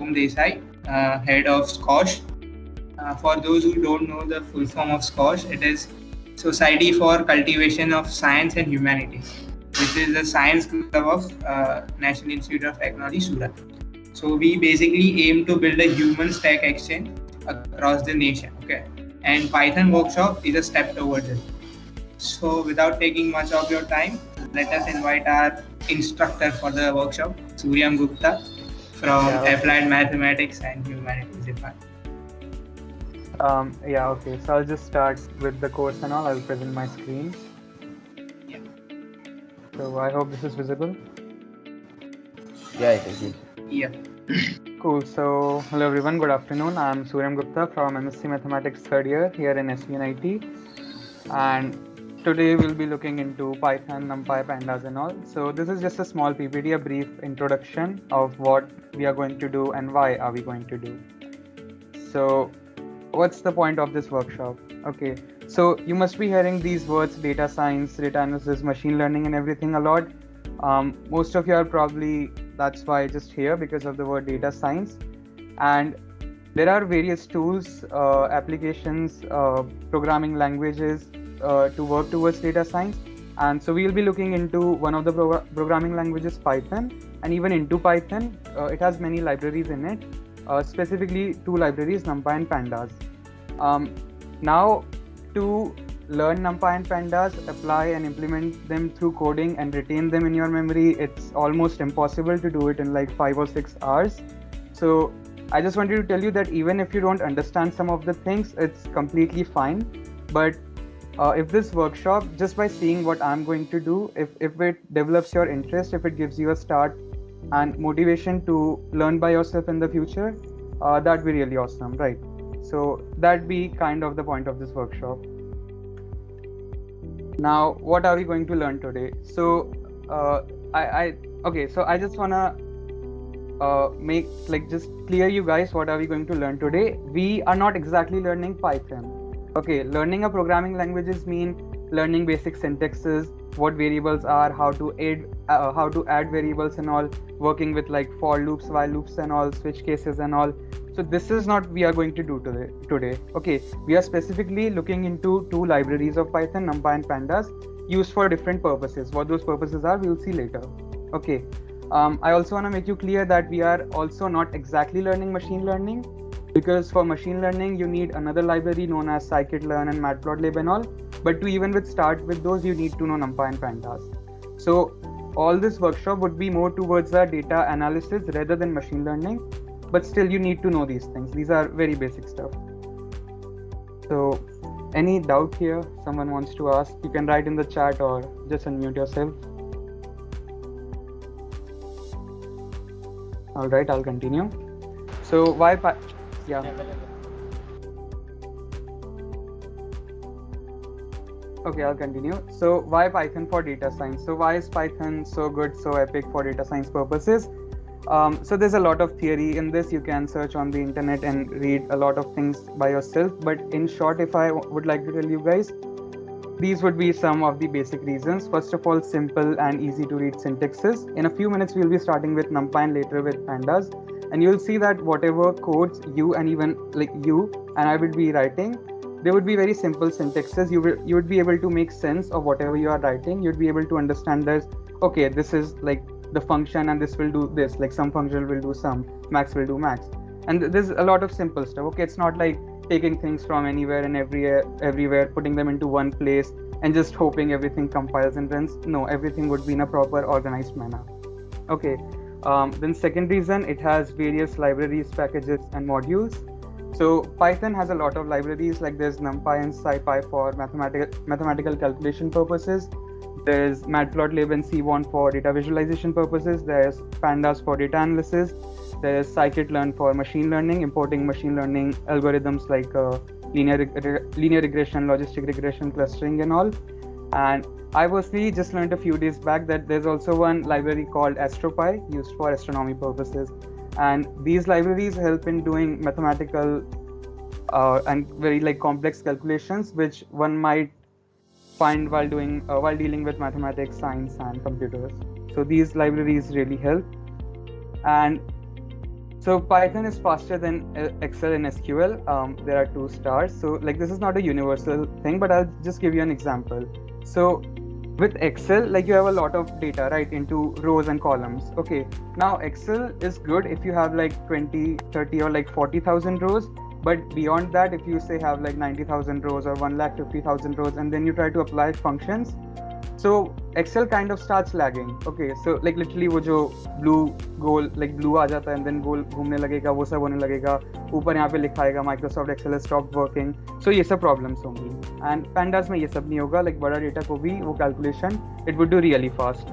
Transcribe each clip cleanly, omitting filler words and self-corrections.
Om Desai, head of SCOSH. For those who don't know the full form of SCOSH, it is Society for Cultivation of Science and Humanities, which is the science club of National Institute of Technology, Surat. So we basically aim to build a human stack exchange across the nation. Okay, and Python workshop is a step towards it. So without taking much of your time, let us invite our instructor for the workshop, Suryam Gupta from Applied Mathematics and Humanities Department. Okay. So I'll just start with the course and all. I'll present my screen. Yeah. So I hope this is visible. Yeah, it is. Yeah. Cool. So hello everyone. Good afternoon. I'm Suryam Gupta from MSc Mathematics third year here in SVNIT, and today we'll be looking into Python, NumPy, Pandas and all. So this is just a small PPT, a brief introduction of what we are going to do and why are we going to do. So what's the point of this workshop? Okay, so you must be hearing these words: data science, data analysis, machine learning and everything a lot. Most of you are probably, that's why, just here because of the word data science. And there are various tools, applications, programming languages to work towards data science. And so we'll be looking into one of the programming languages, Python, and even into Python. It has many libraries in it, specifically two libraries, NumPy and PANDAS. Now, to learn NumPy and PANDAS, apply and implement them through coding and retain them in your memory, it's almost impossible to do it in like 5 or 6 hours. So I just wanted to tell you that even if you don't understand some of the things, it's completely fine. But if this workshop, just by seeing what I'm going to do, if it develops your interest, if it gives you a start and motivation to learn by yourself in the future, that'd be really awesome, right? So that'd be kind of the point of this workshop. Now, what are we going to learn today? So so I just wanna make just clear you guys what are we going to learn today. We are not exactly learning Python. Okay, learning a programming languages mean learning basic syntaxes, what variables are, how to add variables and all, working with like for loops, while loops and all, switch cases and all. So this is not we are going to do today. Okay, we are specifically looking into two libraries of Python, NumPy and Pandas, used for different purposes. What those purposes are, we'll see later. Okay. I also want to make you clear that we are also not exactly learning machine learning, because for machine learning you need another library known as scikit-learn and matplotlib and all. But to even start with those, you need to know NumPy and Pandas. So all this workshop would be more towards the data analysis rather than machine learning. But still, you need to know these things. These are very basic stuff. So, any doubt here someone wants to ask, you can write in the chat or just unmute yourself. All right, I'll continue. So, why Okay, I'll continue. So, why Python for data science? So, why is Python so good, so epic for data science purposes? So there's a lot of theory in this. You can search on the internet and read a lot of things by yourself. But in short, if I would like to tell you guys, these would be some of the basic reasons. First of all, simple and easy to read syntaxes. In a few minutes, we'll be starting with NumPy and later with Pandas. And you'll see that whatever codes you and even like you and I will be writing, they would be very simple syntaxes. You would be able to make sense of whatever you are writing. You'd be able to understand this. Okay, this is like the function and this will do this, like some function will do sum, max will do max, and there's a lot of simple stuff. Okay, it's not like taking things from anywhere and everywhere, putting them into one place and just hoping everything compiles and runs. No, everything would be in a proper organized manner. Okay, then second reason, it has various libraries, packages and modules. So Python has a lot of libraries, like there's NumPy and SciPy for mathematical calculation purposes. There's matplotlib and seaborn for data visualization purposes. There's pandas for data analysis. There's scikit-learn for machine learning, importing machine learning algorithms like linear regression, logistic regression, clustering and all. And I personally just learned a few days back that there's also one library called AstroPy used for astronomy purposes. And these libraries help in doing mathematical and very complex calculations, which one might find while dealing with mathematics, science and computers. So these libraries really help. And So Python is faster than Excel and SQL. There are 2 stars. So like this is not a universal thing, but I'll just give you an example. So with Excel, like you have a lot of data, right, into rows and columns. Okay, now Excel is good if you have like 20, 30 or like 40,000 rows. But beyond that, if you say have like 90,000 rows or 1,50,000 rows, and then you try to apply functions, so Excel kind of starts lagging. Okay, so like literally वो जो blue goal like blue आ जाता है and then goal घूमने लगेगा, वो सब होने लगेगा, ऊपर यहाँ पे लिखा आएगा Microsoft Excel has stopped working. So ये सब problems होंगी. And pandas में ये सब नहीं होगा. Like बड़ा data को भी वो calculation it would do really fast.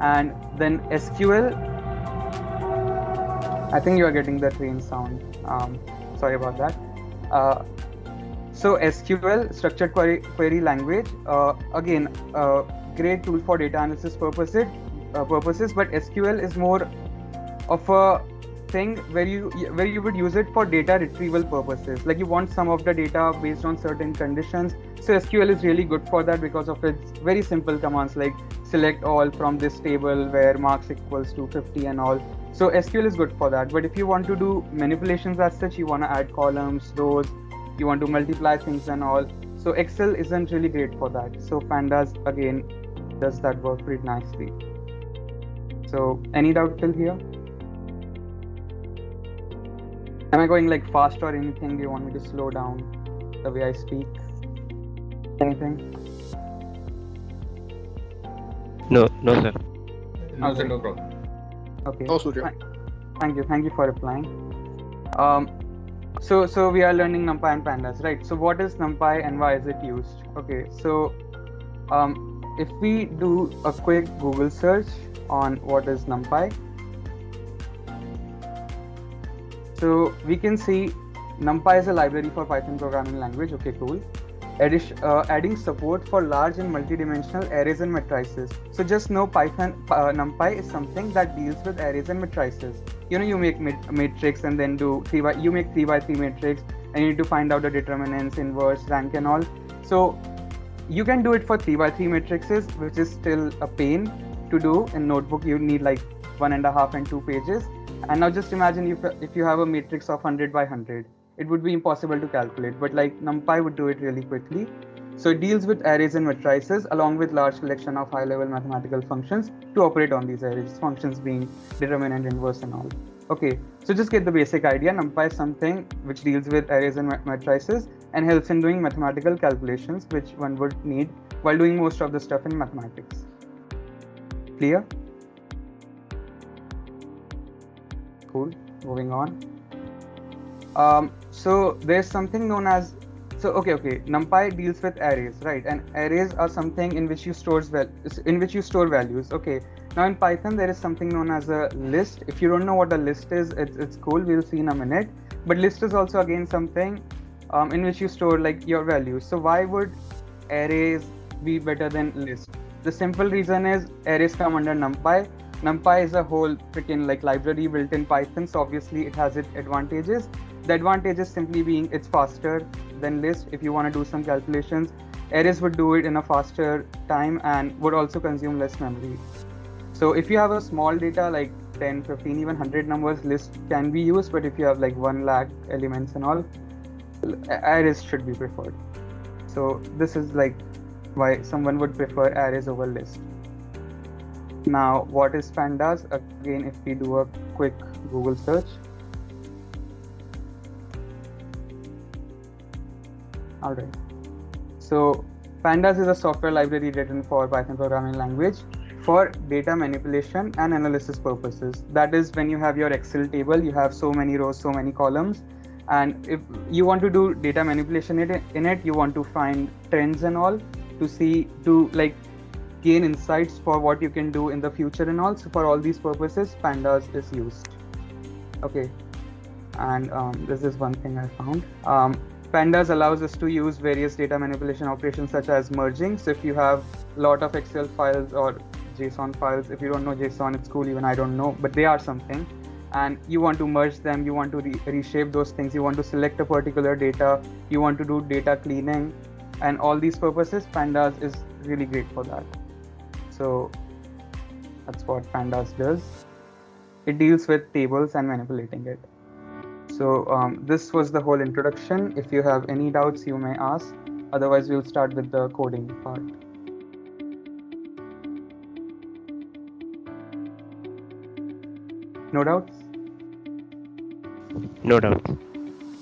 And then SQL, I think you are getting the train sound. Sorry about that. So SQL, structured query language, again, great tool for data analysis purposes, but SQL is more of a thing where you would use it for data retrieval purposes. Like you want some of the data based on certain conditions. So SQL is really good for that because of its very simple commands like select all from this table where marks equals to 50 and all. So SQL is good for that. But if you want to do manipulations as such, you want to add columns, rows, you want to multiply things and all. So Excel isn't really great for that. So Pandas again does that work pretty nicely. So any doubt till here? Am I going like fast or anything? Do you want me to slow down the way I speak? Anything? No, sir. No, sir, no problem. Okay. No, Surya. Thank you for replying. So we are learning NumPy and Pandas, right? So what is NumPy and why is it used? Okay, so if we do a quick Google search on what is NumPy, so we can see NumPy is a library for Python programming language. Okay, cool. Adding support for large and multidimensional arrays and matrices. So just know NumPy is something that deals with arrays and matrices. You know, you make matrix and then you make 3x3 matrix and you need to find out the determinants, inverse, rank and all. So you can do it for 3x3 matrices, which is still a pain to do. In Notebook, you need like 1.5 and 2 pages. And now just imagine if you have a matrix of 100 by 100. It would be impossible to calculate, but like NumPy would do it really quickly. So it deals with arrays and matrices along with large collection of high-level mathematical functions to operate on these arrays, functions being determinant, inverse and all. Okay, so just get the basic idea. NumPy is something which deals with arrays and matrices and helps in doing mathematical calculations which one would need while doing most of the stuff in mathematics. Clear? Cool, moving on. So there's something known as, NumPy deals with arrays, right? And arrays are something in which you store values. Okay. Now in Python there is something known as a list. If you don't know what a list is, it's cool. We'll see in a minute. But list is also again something in which you store like your values. So why would arrays be better than list? The simple reason is arrays come under NumPy. NumPy is a whole freaking like library built in Python, so obviously it has its advantages. The advantage is simply being it's faster than list. If you want to do some calculations, arrays would do it in a faster time and would also consume less memory. So if you have a small data like 10, 15, even 100 numbers, list can be used. But if you have like 1 lakh elements and all, arrays should be preferred. So this is like why someone would prefer arrays over list. Now, what is Pandas? Again, if we do a quick Google search. Alright. So, Pandas is a software library written for Python programming language for data manipulation and analysis purposes. That is when you have your Excel table, you have so many rows, so many columns. And if you want to do data manipulation in it, you want to find trends and all to gain insights for what you can do in the future and all. So for all these purposes, Pandas is used. Okay, and this is one thing I found. Pandas allows us to use various data manipulation operations such as merging. So if you have a lot of Excel files or JSON files, if you don't know JSON, it's cool, even I don't know, but they are something. And you want to merge them, you want to reshape those things, you want to select a particular data, you want to do data cleaning, and all these purposes, Pandas is really great for that. So that's what Pandas does. it deals with tables and manipulating it. So this was the whole introduction. If you have any doubts, you may ask. Otherwise, we'll start with the coding part. No doubts? No doubts.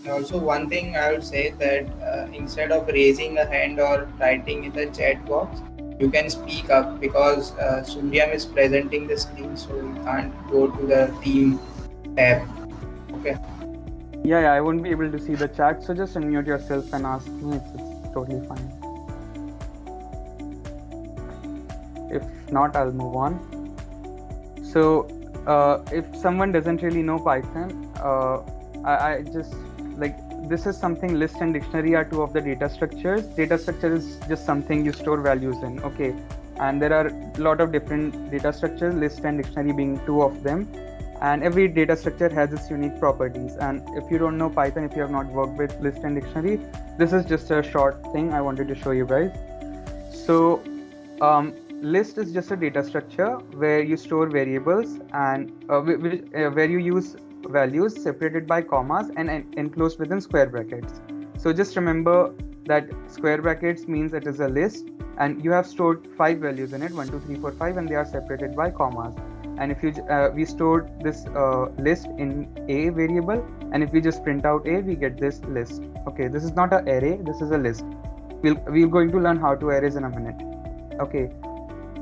Also, one thing I would say that instead of raising a hand or writing in the chat box, you can speak up because Suryam is presenting the screen, so you can't go to the team tab. Okay. Yeah, I won't be able to see the chat, so just unmute yourself and ask me. It's totally fine. If not, I'll move on. So if someone doesn't really know Python, I just like, this is something. List and dictionary are two of the data structures. Data structure is just something you store values in, okay? And there are a lot of different data structures, list and dictionary being two of them. And every data structure has its unique properties. And if you don't know Python, if you have not worked with list and dictionary, this is just a short thing I wanted to show you guys. So list is just a data structure where you store variables and where you use values separated by commas and enclosed within square brackets. So just remember that square brackets means it is a list and you have stored 5 values in it, 1, 2, 3, 4, 5, and they are separated by commas. And if you we stored this list in a variable, and if we just print out a, we get this list. Okay, this is not an array, this is a list. We're going to learn how to arrays in a minute. Okay.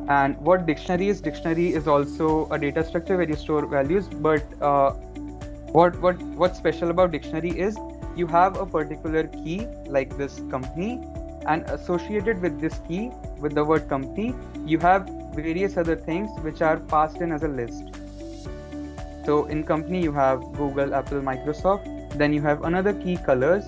And what dictionary is also a data structure where you store values, but what's special about dictionary is you have a particular key like this company, and associated with this key, with the word company, you have various other things which are passed in as a list. So in company you have Google, Apple, Microsoft. Then you have another key colors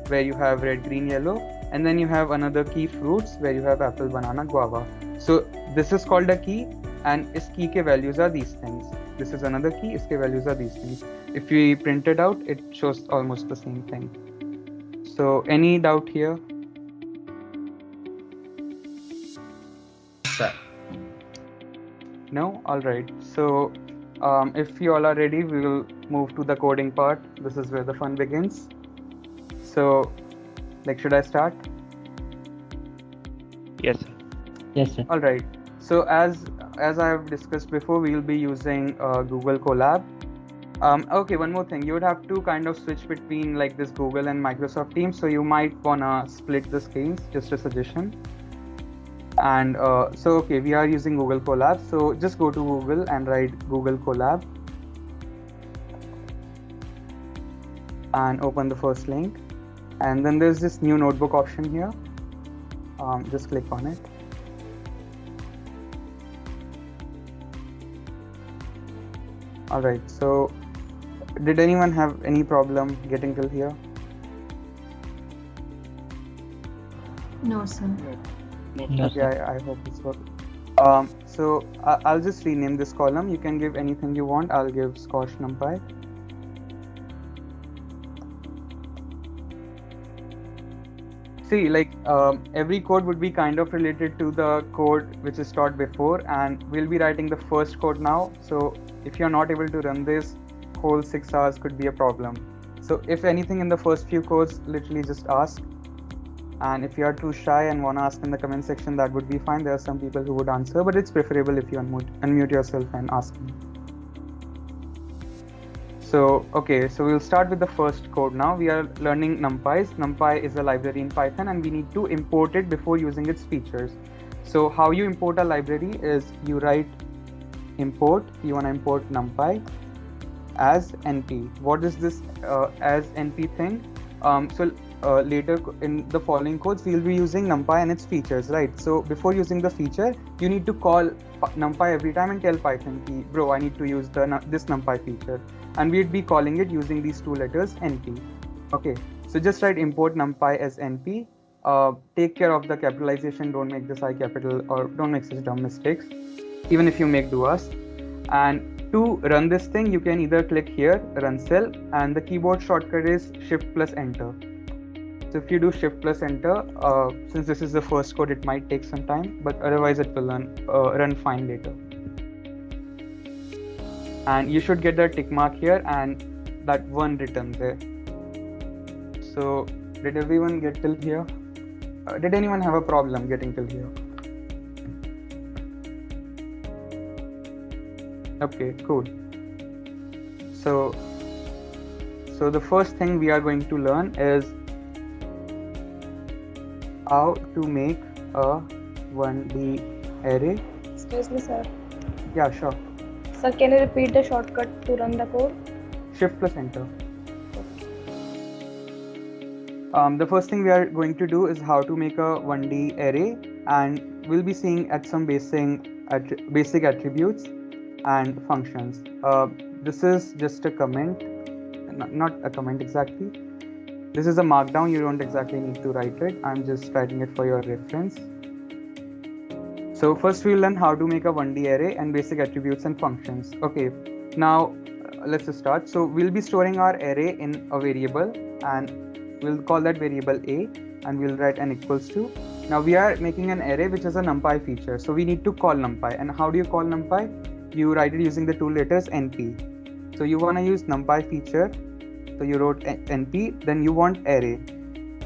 where you have red, green, yellow, and then you have another key fruits where you have apple, banana, guava. So this is called a key, and is key ke values are these things. This is another key, its values are these things. If we print it out, it shows almost the same thing. So any doubt here? Sir. No? Alright. So if you all are ready, we will move to the coding part. This is where the fun begins. So like, should I start? Yes, sir. Yes, sir. Alright. So as I have discussed before, we will be using Google Colab. Okay, one more thing. You would have to kind of switch between like this Google and Microsoft Teams. So you might wanna split the screens, just a suggestion. And so, okay, we are using Google Colab. So just go to Google and write Google Colab. And open the first link. And then there's this new notebook option here. Just click on it. Alright, so did anyone have any problem getting till here? No, sir. No, Okay, sir. I hope this works. So I'll just rename this column. You can give anything you want. I'll give SCOSH NumPy. See, like every code would be kind of related to the code which is taught before, and we'll be writing the first code now. So if you're not able to run this, whole 6 hours could be a problem. So if anything in the first few codes, literally just ask. And if you are too shy and want to ask in the comment section, that would be fine. There are some people who would answer, but it's preferable if you unmute yourself and ask me. So, okay, so we'll start with the first code now. We are learning NumPys. NumPy is a library in Python, and we need to import it before using its features. So how you import a library is you write import, you want to import NumPy as NP. What is this as NP thing? Later in the following codes, we'll be using NumPy and its features, right? So before using the feature, you need to call NumPy every time and tell Python key, bro, I need to use this NumPy feature. And we'd be calling it using these two letters, NP. Okay, so just write import NumPy as NP. Take care of the capitalization, don't make this I capital or don't make such dumb mistakes, even if you make do us. And to run this thing, you can either click here, run cell, and the keyboard shortcut is Shift plus Enter. So if you do Shift plus Enter, since this is the first code, it might take some time, but otherwise it will run fine later. and you should get the tick mark here and that 1 written there. So did everyone get till here? Did anyone have a problem getting till here? Okay, cool. So the first thing we are going to learn is how to make a 1D array. Excuse me, sir. Yeah, sure. Sir, can you repeat the shortcut to run the code? Shift plus enter. The first thing we are going to do is how to make a 1D array, and we'll be seeing at some basic attributes and functions. This is just a comment, not a comment exactly. This is a markdown, you don't exactly need to write it. I'm just writing it for your reference. So first we'll learn how to make a 1D array and basic attributes and functions. Okay, now let's start. So we'll be storing our array in a variable, and we'll call that variable A, and we'll write n equals to. Now we are making an array which is a NumPy feature, so we need to call NumPy. And how do you call NumPy? You write it using the two letters NP. So you want to use NumPy feature, so you wrote NP, then you want array,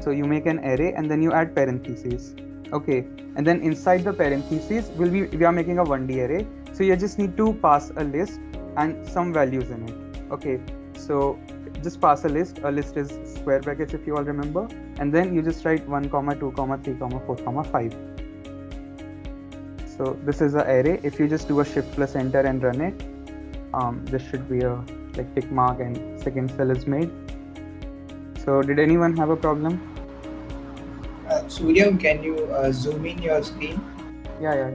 so you make an array and then you add parentheses. Okay, and then inside the parentheses we are making a 1D array, so you just need to pass a list and some values in it. Okay, so just pass a list is square brackets if you all remember, and then you just write 1, 2, 3, 4, 5. So this is the array. If you just do a shift plus enter and run it, this should be a tick mark and second cell is made. So did anyone have a problem? Surya, can you zoom in your screen? Yeah.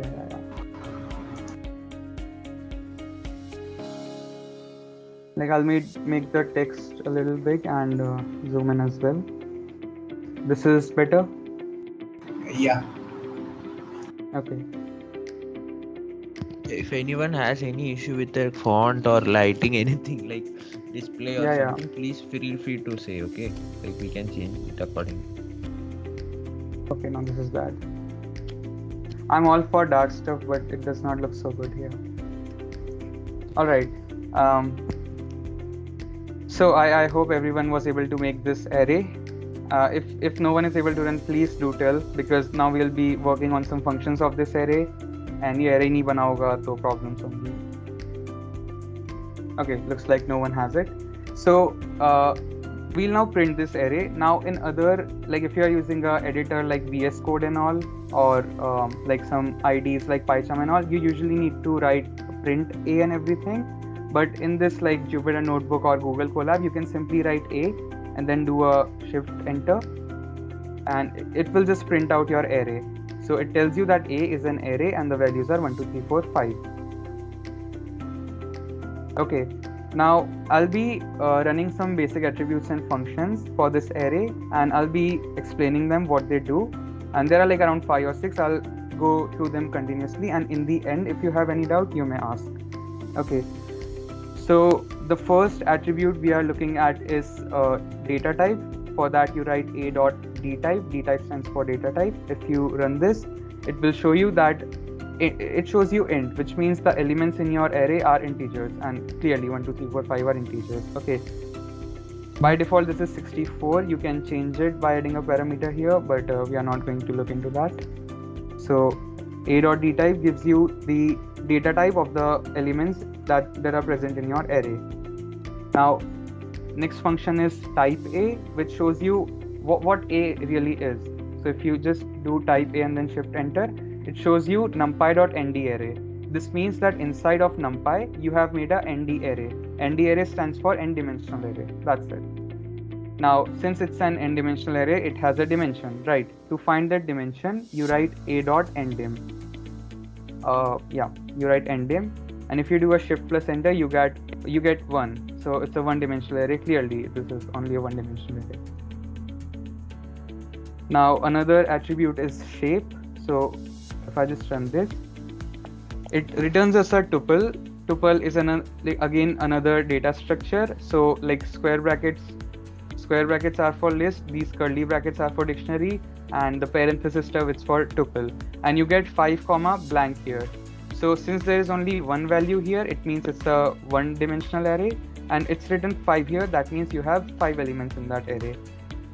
I'll make the text a little big and zoom in as well. This is better? Yeah. Okay. If anyone has any issue with their font or lighting, anything like display or something, please feel free to say, okay? We can change it accordingly. Okay, now this is bad. I'm all for dark stuff, but it does not look so good here. Alright. So I hope everyone was able to make this array. If no one is able to run, please do tell, because now we'll be working on some functions of this array, and ये array नहीं बना होगा तो problems होंगी. Okay, looks like no one has it. So we'll now print this array. Now in other, if you are using a editor like VS Code and all, or some IDs like PyCharm and all, you usually need to write print A and everything. But in this Jupyter Notebook or Google Colab, you can simply write A and then do a shift enter, and it will just print out your array. So it tells you that A is an array and the values are 1, 2, 3, 4, 5. Okay, now I'll be running some basic attributes and functions for this array, and I'll be explaining them what they do. And there are around 5 or 6. I'll go through them continuously, and in the end, if you have any doubt, you may ask. Okay. So the first attribute we are looking at is data type. For that you write a.dtype. dtype stands for data type. If you run this, it will show you that it shows you int, which means the elements in your array are integers, and clearly 1, 2, 3, 4, 5 are integers. Okay. By default this is 64. You can change it by adding a parameter here, but we are not going to look into that. So a.dtype gives you the data type of the elements that are present in your array. Now next function is type A, which shows you what A really is. So if you just do type A and then shift enter, it shows you NumPy.ND array. This means that inside of NumPy you have made a ND array. ND array stands for n-dimensional array. That's it. Now since it's an n-dimensional array, it has a dimension, right? To find that dimension, you write a.ndim. You write ndim, and if you do a shift plus enter, you get 1. So it's a one-dimensional array. Clearly this is only a one-dimensional array. Now another attribute is shape. So if I just run this, it returns us a tuple. Tuple is again another data structure. So square brackets are for list, these curly brackets are for dictionary, and the parenthesis stuff is for tuple. And you get 5 comma blank here. So since there is only one value here, it means it's a one-dimensional array, and it's written 5 here. That means you have 5 elements in that array.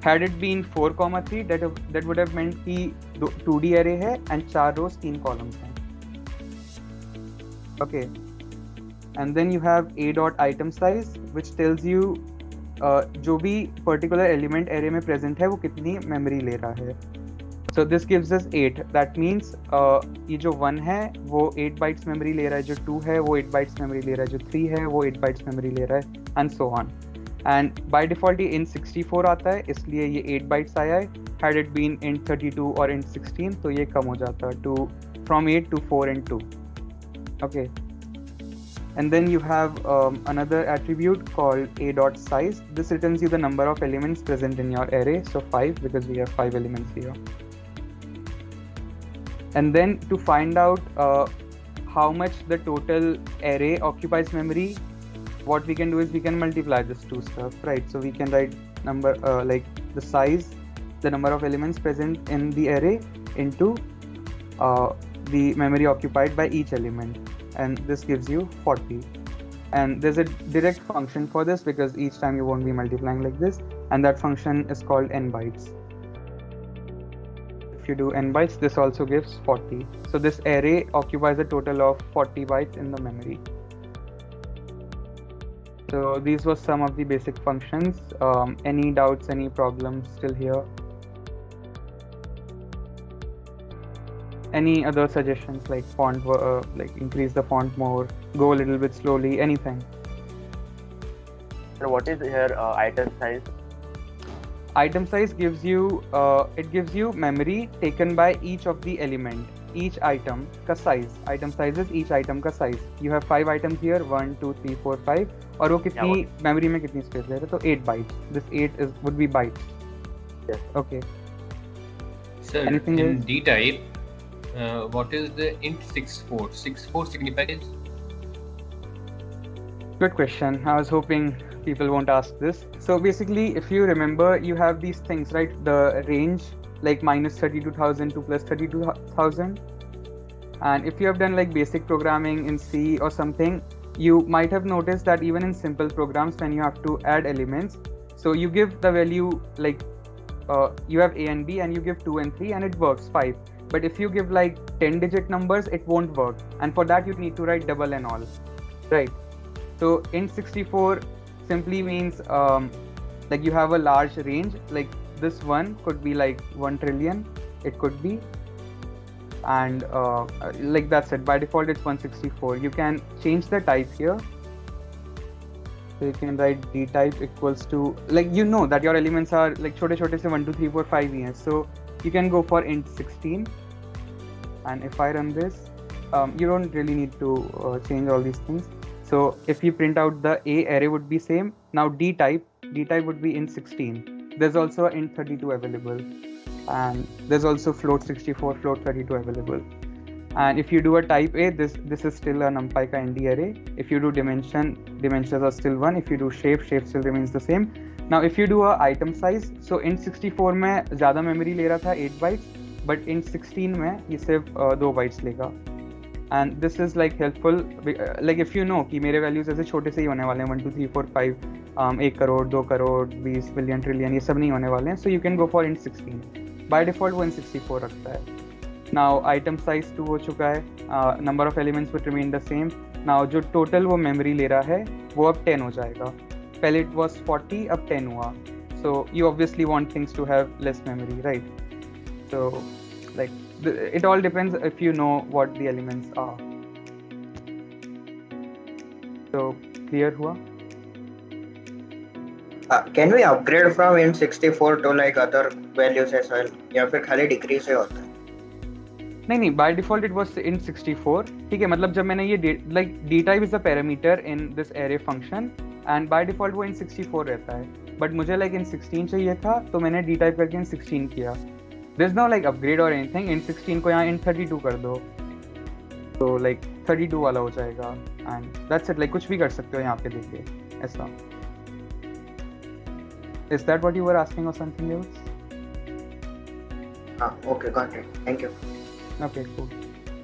Had it been 4, 3, that would have meant कि 2D array है and 4 rows 3 columns हैं. Okay. And then you have a dot item size, which tells you जो भी particular element array में present है वो कितनी memory ले रहा है. So this gives us 8. That means ये जो 1 है वो 8 bytes memory ले रहा है, जो 2 है वो 8 bytes memory ले रहा है, जो 3 है वो 8 bytes memory ले रहा है, and so on. And by default ये int 64 आता है, इसलिए ये 8 bytes आया है. Had it been int 32 or int 16 तो ये कम हो जाता है from 8 to 4 and 2. Okay. And then you have another attribute called a dot size. This returns you the number of elements present in your array, so 5 because we have 5 elements here. And then to find out how much the total array occupies memory, what we can do is we can multiply this two stuff, right? So we can write number like the size, the number of elements present in the array into the memory occupied by each element, and this gives you 40. And there's a direct function for this because each time you won't be multiplying like this, and that function is called n bytes. If you do n bytes, this also gives 40. So this array occupies a total of 40 bytes in the memory. So these were some of the basic functions. Any doubts, any problems still here? Any other suggestions like font, like increase the font more, go a little bit slowly, anything? So what is here item size? Item size gives you it gives you memory taken by each of the element, each item का size. Item size is each item का size. You have 5 items here, 1, 2, 3, 4, 5, और वो कितनी memory में कितनी space ले रहा है? तो 8 bytes. This 8 would be bytes. Yes. Okay. Sir, Anything in else? D type, what is the int 64? 64 signifies? Good question. I was hoping people won't ask this. So basically, if you remember, you have these things, right? The range, like minus 32,000 to plus 32,000. And if you have done like basic programming in C or something, you might have noticed that even in simple programs, when you have to add elements, so you give the value like you have A and B, and you give 2 and 3, and it works 5. But if you give like 10-digit numbers, it won't work. And for that, you need to write double and all, right? So int 64 simply means like you have a large range, like this one could be like 1 trillion, it could be, and like that's it. By default it's 164. You can change the type here, so you can write d type equals to, like you know that your elements are like chote se 1 2 3 4 5 here, so you can go for int 16. And if I run this, you don't really need to change all these things. So if you print out the A array would be same. Now D type would be int 16. There's also int 32 available, and there's also float 64, float 32 available. And if you do a type A, this is still a NumPy ND array. If you do dimensions are still 1. If you do shape still remains the same. Now if you do a item size, so int 64 में ज़्यादा memory ले रहा था 8 bytes, but int 16 में ये सिर्फ 2 bytes लेगा. And this is like helpful, like if you know कि मेरे values ऐसे छोटे से ही होने वाले हैं 1 2 3 4 5 1 करोड़ 2 करोड़ 20 बिलियन ट्रिलियन, ये सब नहीं होने वाले हैं. So you can go for int 16. By default वो int 64 रखता है. Now item size 2 हो चुका है. Number of elements would remain the same. Now जो total वो memory ले रहा है वो अब 10 हो जाएगा. पहले it was 40, अब 10 हुआ. So you obviously want things to have less memory, right? So like it all depends if you know what the elements are. So clear हुआ? Can we upgrade from int 64 to like other values as well, या फिर खाली decrease ही होता है? नहीं, by default it was int 64. ठीक है, मतलब जब मैंने ये like d type is a parameter in this array function, and by default वो int 64 रहता है. But मुझे like int 16 चाहिए था, तो मैंने d type करके int 16 किया. There's no like upgrade or anything. int 16 को यहाँ int 32 कर दो, तो like 32 वाला हो जाएगा, and that's it. Like कुछ भी कर सकते हो यहाँ पे देखिए ऐसा. Is that what you were asking or something else? Okay, got it. Thank you. Okay, cool.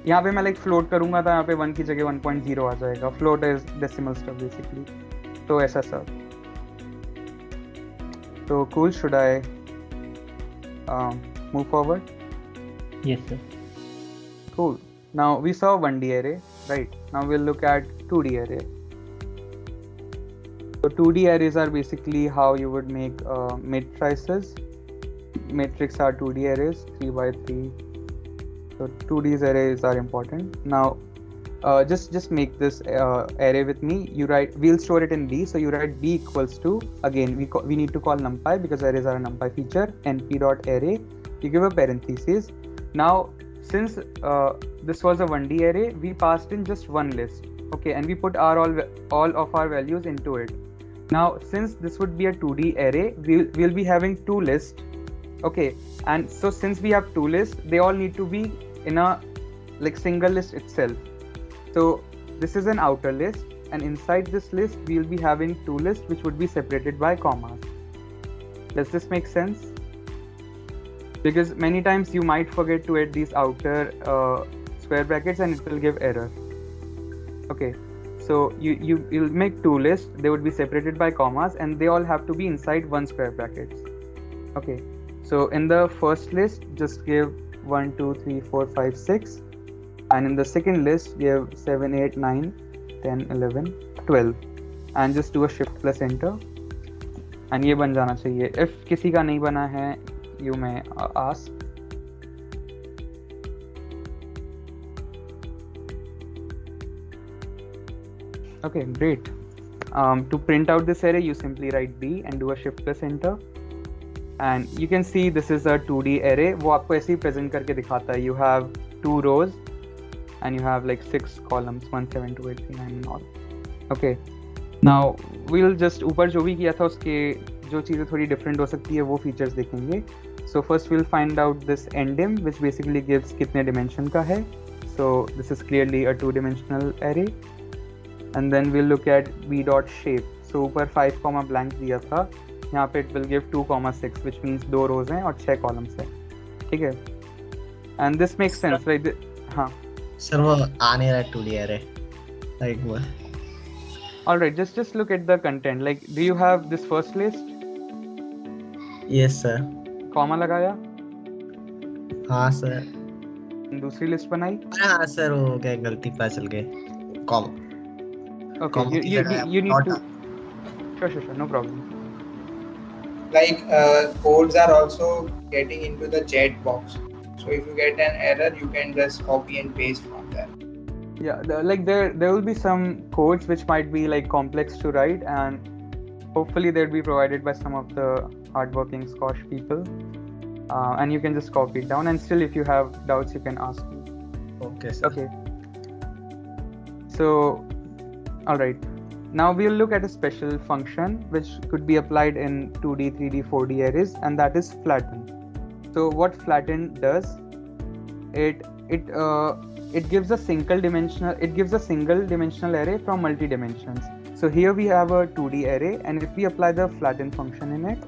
यहाँ पे मैं लाइक फ्लोट करूंगा तो यहाँ पे 1 की जगह 1.0 आ जाएगा. Float is decimal stuff basically. तो ऐसा सब. So cool, should I move forward? Yes, sir. Cool. Now we saw 1D array, right? Now we'll look at 2D array. So 2D arrays are basically how you would make matrices. Matrix are 2D arrays, 3 by 3. So 2D arrays are important. Now just make this array with me. You write, we'll store it in B, so you write B equals to, again we need to call NumPy because arrays are a NumPy feature, np.array. You give a parenthesis. Now since this was a 1D array, we passed in just one list, okay, and we put all of our values into it. Now since this would be a 2D array, we'll be having two lists, okay, and so since we have two lists, they all need to be in a like single list itself. So this is an outer list, and inside this list we'll be having two lists which would be separated by commas. Does this make sense? Because many times you might forget to add these outer square brackets and it will give error. Okay, so you'll make two lists, they would be separated by commas and they all have to be inside one square bracket. Okay, so in the first list just give 1 2 3 4 5 6, and in the second list give 7 8 9 10 11 12, and just do a shift plus enter and ये बन जाना चाहिए. If किसी का नहीं बना है, you may ask. Okay, great. To print out this array, you simply write B and do a shift plus enter, and you can see this is a 2D array. वो आपको ऐसे ही present करके दिखाता है. You have 2 rows and you have like 6 columns, 1 7 2 8 3 9 and all. Okay, now we'll just ऊपर जो भी किया था उसके जो चीज़ें थोड़ी different हो सकती है वो features देखेंगे. So first we'll find out this ndim, which basically gives कितने dimension का है. So this is clearly a 2-dimensional array. And then we'll look at b dot shape. So ऊपर 5 comma blank दिया था, यहाँ पे it will give 2 comma 6, which means 2 rows हैं और 6 columns हैं. ठीक है? And this makes sense, right? हाँ. Sir, वो आ नहीं रहा 2D array. Like what? Alright, just look at the content. Like, do you have this first list? Yes, sir. Comma लगाया? हाँ sir. दूसरी लिस्ट बनाई? हाँ sir, वो क्या गलती पता चल गई. Comma. Okay, you need to. Sure, no problem. Like codes are also getting into the chat box. So if you get an error, you can just copy and paste from there. Yeah, there will be some codes which might be like complex to write, and hopefully they'll be provided by some of the hardworking SCOSH people, and you can just copy it down. And still, if you have doubts, you can ask me. Okay, sir. Okay. So, all right. Now we'll look at a special function which could be applied in 2D, 3D, 4D arrays, and that is flatten. So what flatten does, it gives a single dimensional array from multi dimensions. So here we have a 2D array, and if we apply the flatten function in it,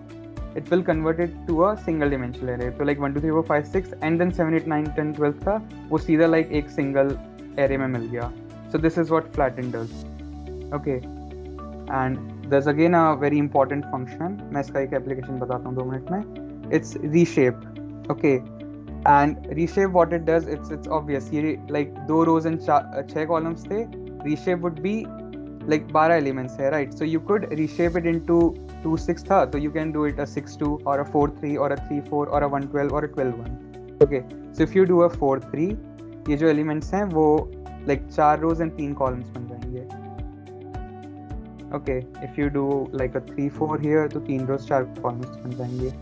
it will convert it to a single dimensional array. So like 1 2 3 4 5 6 and then 7 8 9 10 12 था वो सीधा like एक single array में मिल गया. So this is what flatten does. Okay, and there's again a very important function. मैं इसका एक application बताता हूँ 2 मिनट में. It's reshape. Okay, and reshape, what it does, it's obvious. ये like 2 rows and 6 columns थे. Reshape would be like 12 elements है, right? So you could reshape it into 2 6 था, so you can do it a 6 2 or a 4 3 or a 3 4 or a 1 12 or a 12 1. Okay, so if you do a 4 3, ये जो elements हैं वो like 4 rows and 3 columns बन जाएंगे. Okay, if you do like a 3 4 here, तो 3 rows 4 columns बन जाएंगे.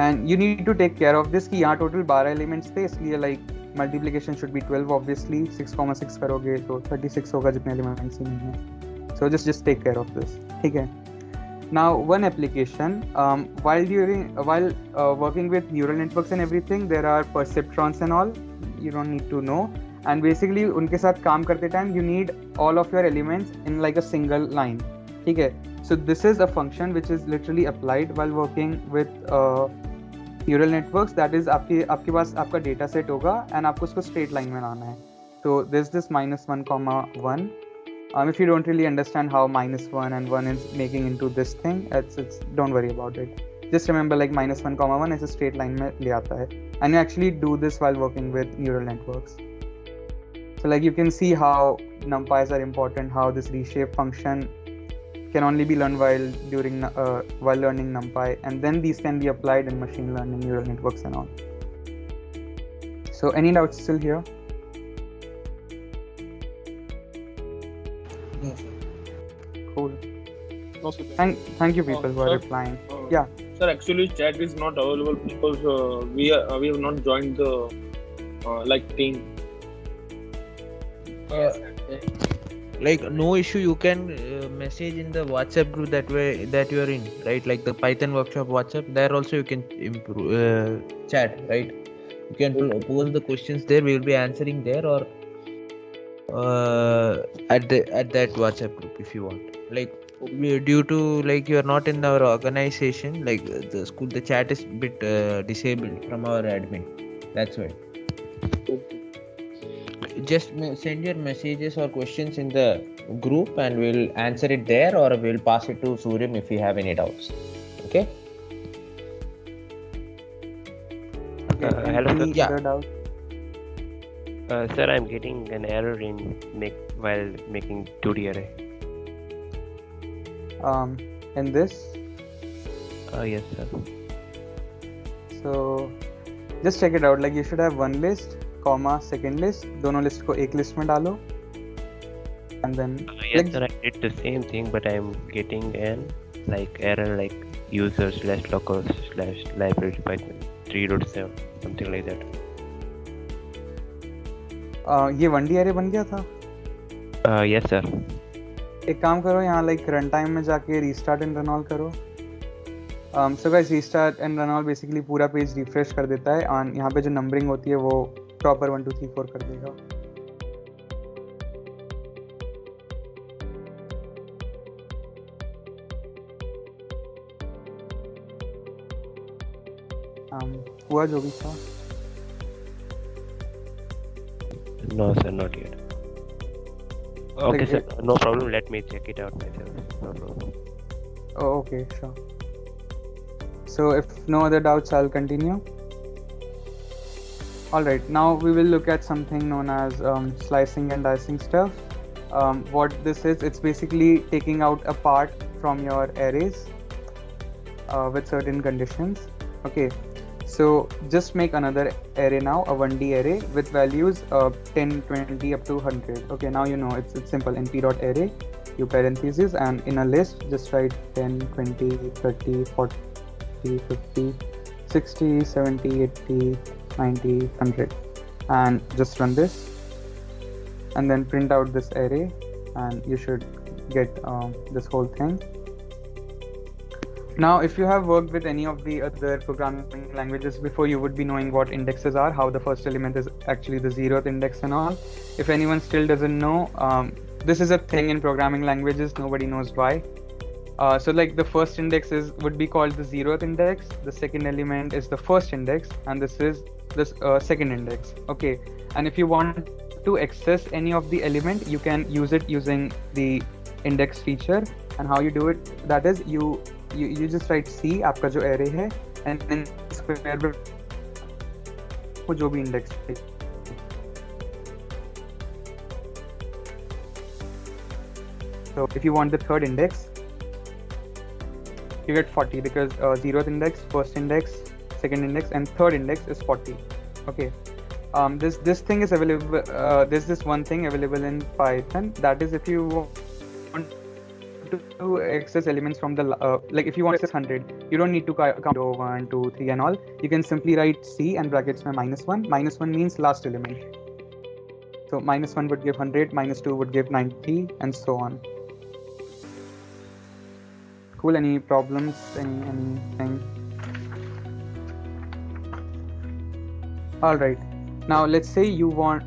And you need to take care of this कि यहाँ total 12 elements थे, इसलिए like multiplication should be 12 obviously. 6,6 करोगे तो 36 होगा जितने elements ही नहीं है. So just take care of this. ठीक है. Now one application, while working with neural networks and everything, there are perceptrons and all. You don't need to know. And basically उनके साथ काम करते time you need all of your elements in like a single line. ठीक है. So this is a function which is literally applied while working with neural networks, that is आपके पास आपका data set होगा and आपको उसको straight line में लाना है. तो this -1, if you don't really understand how -1 and 1 is making into this thing, it's don't worry about it. Just remember like -1, is a straight line में ले आता है, and you actually do this while working with neural networks. So like you can see how NumPys are important, how this reshape function can only be learned while learning NumPy, and then these can be applied in machine learning, neural networks and all. So any doubts still here? No, sir. Cool. No, sir. Thank you people who are replying. Yeah. Sir, actually chat is not available because we have not joined the team. Like no issue, you can message in the WhatsApp group that you are in, right? Like the Python workshop WhatsApp, there also you can chat, right? You can pose the questions there, we will be answering there, or at that WhatsApp group if you want. Like due to like you are not in our organization, like the school, the chat is a bit disabled from our admin, that's why. Just send your messages or questions in the group and we'll answer it there, or we'll pass it to Suryam if you have any doubts. Okay? Hello, sir. Yeah. Sir, I'm getting an error while making 2D array. In this? Yes, sir. So just check it out. Like you should have one list, comma, second list. दोनों list को एक list में डालो. And then yes, sir, I did the same thing, but I'm getting an error like user/local/library python 3.7, something like that. ये 1D array बन गया था? Yes, sir. एक काम करो, यहाँ like runtime में जाके restart and run all करो. So guys, restart and run all basically पूरा पेज refresh कर देता है और यहाँ पे जो numbering होती है वो proper 1 2 3 4 कर देगा. हुआ जो भी था. No, sir, not yet. Okay, sir, no problem. Let me check it out myself. No problem. Oh, okay, sure. So if no other doubts, I'll continue. Alright, now we will look at something known as slicing and dicing stuff. What this is, it's basically taking out a part from your arrays with certain conditions. Okay, so just make another array now, a 1D array with values 10, 20 up to 100. Okay, now you know it's simple. np.array, you parentheses, and in a list just write 10, 20, 30, 40, 50, 60, 70, 80, 90, 100, and just run this and then print out this array and you should get this whole thing. Now if you have worked with any of the other programming languages before, you would be knowing what indexes are, how the first element is actually the 0th index and all. If anyone still doesn't know, this is a thing in programming languages, nobody knows why. So like the first index would be called the 0th index, the second element is the first index, and this is this second index. Okay, and if you want to access any of the element, you can use it using the index feature. And how you do it, that is you just write C, आपका जो array है, and then square bracket को जो भी index है. So if you want the third index, you get 40 because 0th index, first index, second index, and third index is 40. Okay, this thing is available. There's this one thing available in Python, that is if you want to access elements from the like if you want to access 100, you don't need to count 1 2 3 and all. You can simply write C and brackets में -1. -1 means last element. So -1 would give 100, -2 would give 90, and so on. Cool. Any problems? Anything? All right. Now let's say you want.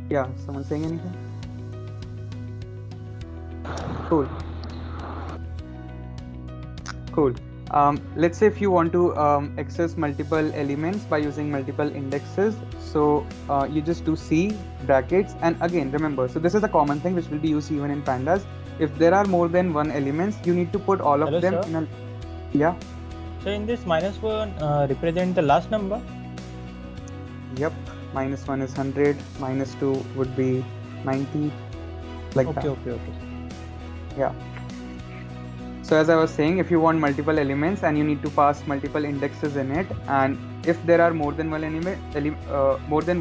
Yeah, someone saying anything? Cool. Let's say if you want to access multiple elements by using multiple indexes, so you just do C brackets, and again remember, so this is a common thing which will be used even in pandas. If there are more than one elements, you need to put all of Hello, them sir? in a... Yeah. So in this -1 represent the last number? Yep. -1 is 100, -2 would be 90, like that. Okay. Yeah. So as I was saying, if you want multiple elements and you need to pass multiple indexes in it, and if there are more than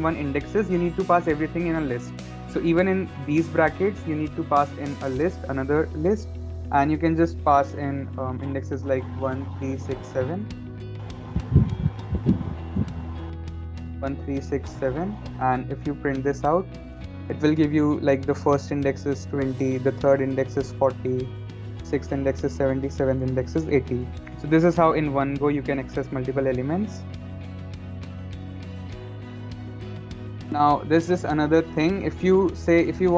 one indexes, you need to pass everything in a list. So even in these brackets, you need to pass in a list, another list, and you can just pass in indexes like 1, 3, 6, 7. 1, 3, 6, 7, and if you print this out, it will give you like the first index is 20, the third index is 40, sixth index is 70, seventh index is 80. So this is how in one go you can access multiple elements. Now this is another thing. If you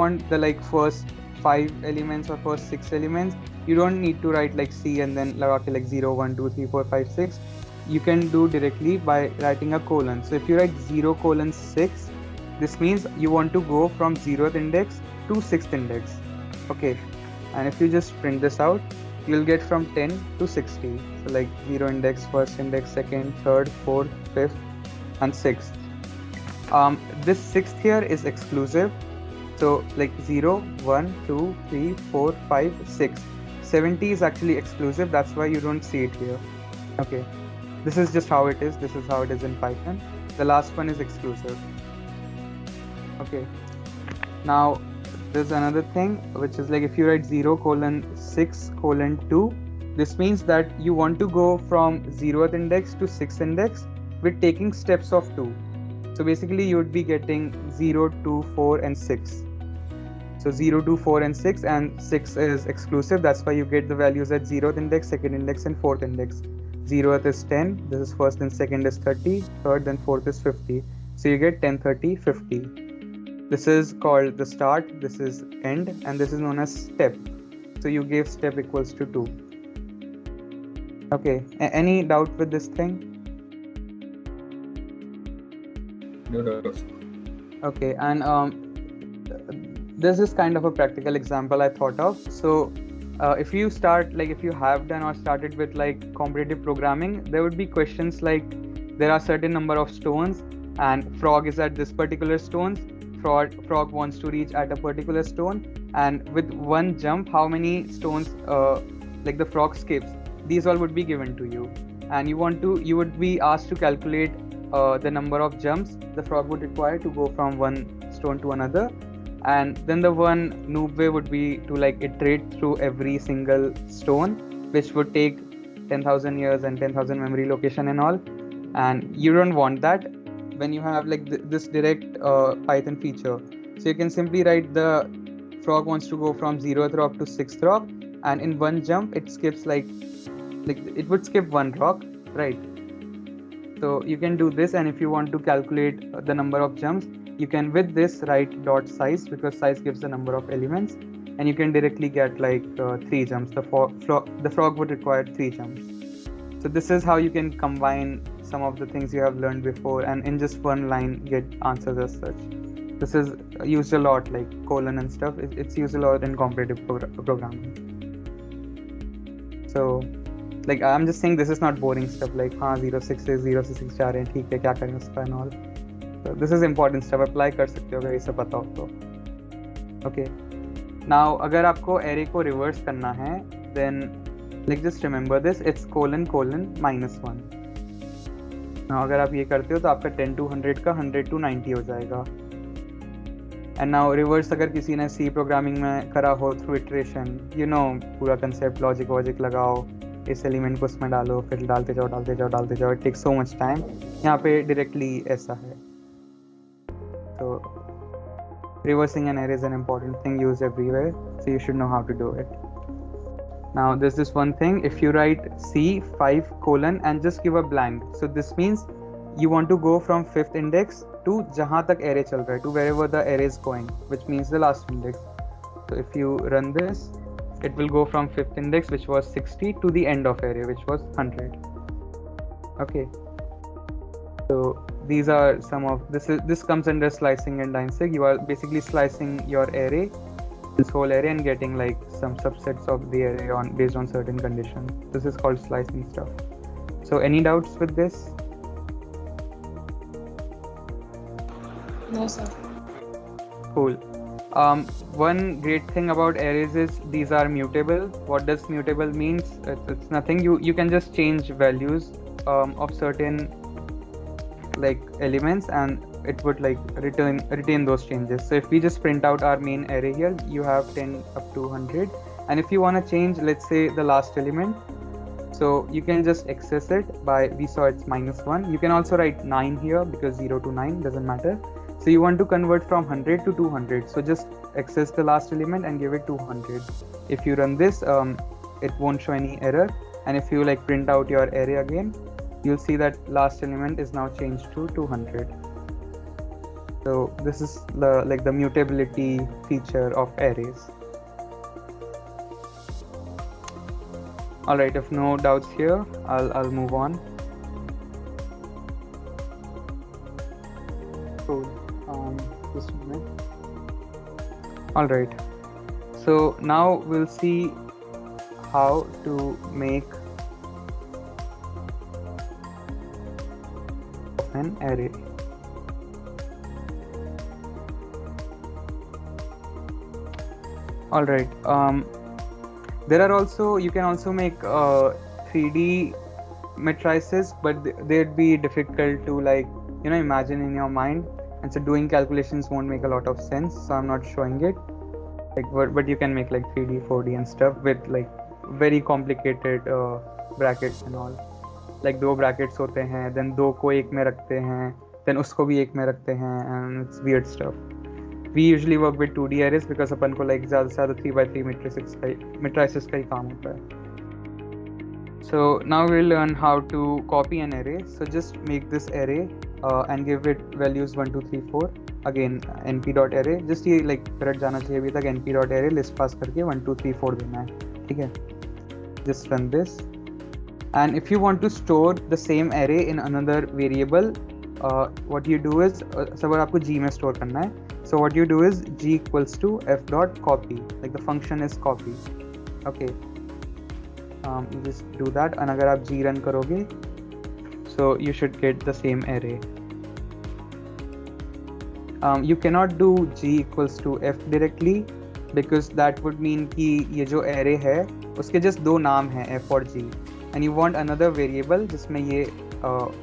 want the like first 5 elements or first 6 elements, you don't need to write like C and then like 0, 1, 2, 3, 4, 5, 6. You can do directly by writing a colon. So if you write 0:6, this means you want to go from 0th index to 6th index. Okay, and if you just print this out, you'll get from 10 to 60. So like 0 index, first index, second, third, fourth, fifth, and sixth. This sixth here is exclusive. So like 0, 1, 2, 3, 4, 5, 6. 70 is actually exclusive. That's why you don't see it here. Okay. This is just how it is. This is how it is in Python. The last one is exclusive. Okay. Now, there's another thing, which is like if you write 0:6:2, this means that you want to go from 0th index to 6th index with taking steps of 2. So basically, you would be getting 0, 2, 4, and 6. So 0, 2, 4, and 6, and 6 is exclusive. That's why you get the values at 0th index, 2nd index, and 4th index. 0th is 10, this is first and second is 30, third and fourth is 50. So you get 10, 30, 50. This is called the start, this is end, and this is known as step. So you gave step equals to 2. Okay, any doubt with this thing? No doubt. Okay, and this is kind of a practical example I thought of. So if you have done or started with like competitive programming, there would be questions like there are certain number of stones and frog is at this particular stones. Frog wants to reach at a particular stone, and with one jump, how many stones like the frog skips? These all would be given to you, and you would be asked to calculate the number of jumps the frog would require to go from one stone to another. And then the one noob way would be to like iterate through every single stone, which would take 10,000 years and 10,000 memory location and all. And you don't want that when you have like this direct Python feature. So you can simply write the frog wants to go from 0th rock to 6th rock, and in one jump it skips like it would skip one rock, right? So you can do this, and if you want to calculate the number of jumps, you can with this write dot size, because size gives the number of elements, and you can directly get like 3 jumps. The frog would require 3 jumps. So this is how you can combine some of the things you have learned before and in just one line get answers as such. This is used a lot, like colon and stuff. It's used a lot in competitive programming. So like I'm just saying this is not boring stuff like 0.6 से 0 से 6 जा रहे हैं, ठीक है, क्या करें उसका and all. So this is important stuff. Apply कर सकते हो अगर ये सब पता हो तो. Okay. Now अगर आपको array को reverse करना है, then like just remember this. It's ::-1. Now अगर आप ये करते हो तो आपका 10 to 100 का 100 to 90 हो जाएगा. And now reverse अगर किसी ने C programming में करा हो through iteration, you know पूरा concept logic लगाओ, इस एलिमेंट को उसमें डालो, फिर डालते जाओ. It takes so much time. यहाँ पे directly ऐसा है. So reversing an array is an important thing used everywhere, so you should know how to do it. Now there's this one thing, if you write C 5: and just give a blank, so this means you want to go from 5th index to जहाँ तक array चल रहा है, to wherever the array is going, which means the last index. So if you run this, it will go from 5th index, which was 60, to the end of array, which was 100. Okay. So these are some of this comes under slicing and dicing. You are basically slicing your array, this whole array, and getting like some subsets of the array based on certain conditions. This is called slicing stuff. So any doubts with this? No, sir. Cool. One great thing about arrays is these are mutable. What does mutable means? It's nothing. You can just change values of certain like elements, and it would like retain those changes. So if we just print out our main array here, you have 10 up to 100, and if you want to change, let's say, the last element, so you can just access it by, we saw it's -1. You can also write 9 here because 0 to 9 doesn't matter. So you want to convert from 100 to 200, so just access the last element and give it 200. If you run this, it won't show any error, and if you like print out your array again, you'll see that last element is now changed to 200. So this is the mutability feature of arrays. All right, if no doubts here, I'll move on. Cool. Just a minute. All right. So now we'll see how to make an array. All right. There are also, you can also make 3D matrices, but they'd be difficult to like, you know, imagine in your mind, and so doing calculations won't make a lot of sense, so I'm not showing it. Like, but you can make like 3D, 4D and stuff with like very complicated brackets and all. Like 2 brackets होते हैं, then 2 को एक में रखते हैं, then उसको भी एक में रखते हैं, and it's weird stuff. We usually work with 2D arrays because अपन को like ज़्यादा से ज़्यादा 3x3 matrices का ही काम होता है. So now we'll learn how to copy an array. So just make this array and give it values 1, 2, 3, 4. Again np.array. Just ये like correct जाना चाहिए अभी तक. np.array list pass करके 1, 2, 3, 4 देना है. ठीक है? Just run this. And if you want to store the same array in another variable, what you do is, अगर आपको g में store करना है, so what you do is g equals to f dot copy. Like the function is copy. Okay. You just do that, and अगर आप g run करोगे, so you should get the same array. You cannot do g equals to f directly because that would mean कि ये जो array है उसके just 2 नाम हैं, f और g, and you want another variable जिसमें ये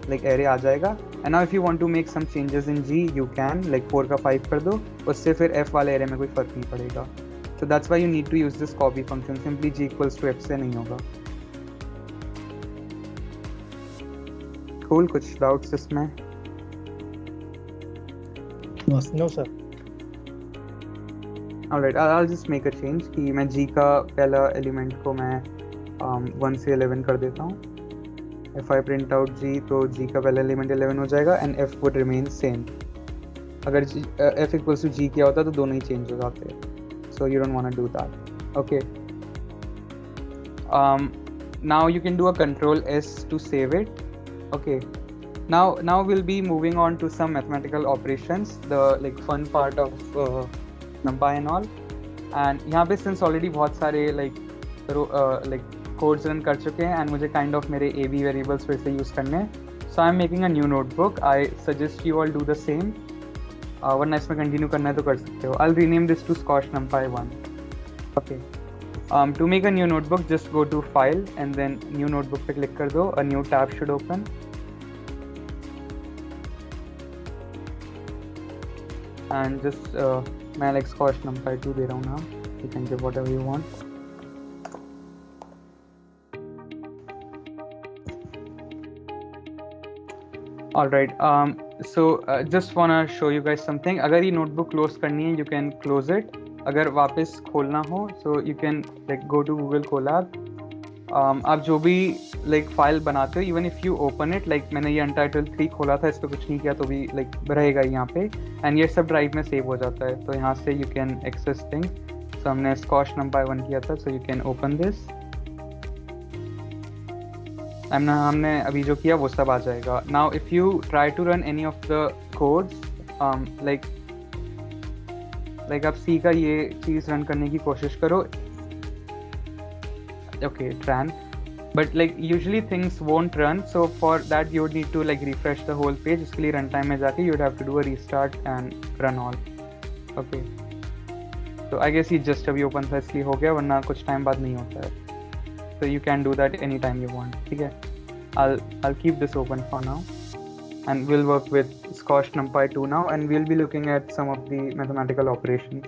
like array आ जाएगा. And now if you want to make some changes in g, you can, like 4 का 5 कर दो, उससे फिर f वाले array में कोई फर्क नहीं पड़ेगा. So that's why you need to use this copy function. Simply g equals to f से नहीं होगा. Cool. कुछ doubts इसमें? No sir. Alright, I'll just make a change कि मैं g का पहला element को मैं 1 से 11 कर देता हूँ. If I print out g, तो g का पहला element 11 हो जाएगा and f would remain same. अगर f equals to g किया होता तो दोनों ही change हो जाते. So you don't want to do that. Okay. Now you can do a Control S to save it. Okay. Now we'll be moving on to some mathematical operations, the like fun part of NumPy and all. And यहाँ पे since already बहुत सारे like codes run कर चुके हैं and मुझे kind of मेरे AB variables फिर से use करने हैं. So I'm making a new notebook. I suggest you all do the same. वरना इसमें कंटिन्यू करना है तो कर सकते हो. I'll rename this to SCOSH NumPy 1. Okay. To make a new notebook, just go to File and then New Notebook पे click कर दो. A new tab should open. And just मैं like SCOSH NumPy 2 दे रहा हूँ नाम. You can give whatever you want. Alright. So just wanna show you guys something. अगर ये notebook close करनी है, you can close it. अगर वापस खोलना हो, so you can like go to Google Colab. आप जो भी like file बनाते हो, even if you open it, like मैंने ये Untitled 3 खोला था, इस पे कुछ नहीं किया तो भी like रहेगा यहाँ पे, and ये सब drive में save हो जाता है. तो यहाँ से you can access things. So हमने SCOSH NumPy 1 किया था, so you can open this. हमने अभी जो किया वो सब आ जाएगा. Now if you try to run any of the codes, like आप C का ये चीज़ रन करने की कोशिश करो. Okay, tran. But like usually things won't run, so for that you would need to like refresh the whole page. इसके लिए runtime में जाके you would have to do a restart and run all. Okay. So I guess ये just अभी open था इसलिए हो गया, वरना कुछ time बाद नहीं होता है. So you can do that anytime you want. ठीक है. I'll keep this open for now, and we'll work with SCOSH NumPy 2 now, and we'll be looking at some of the mathematical operations.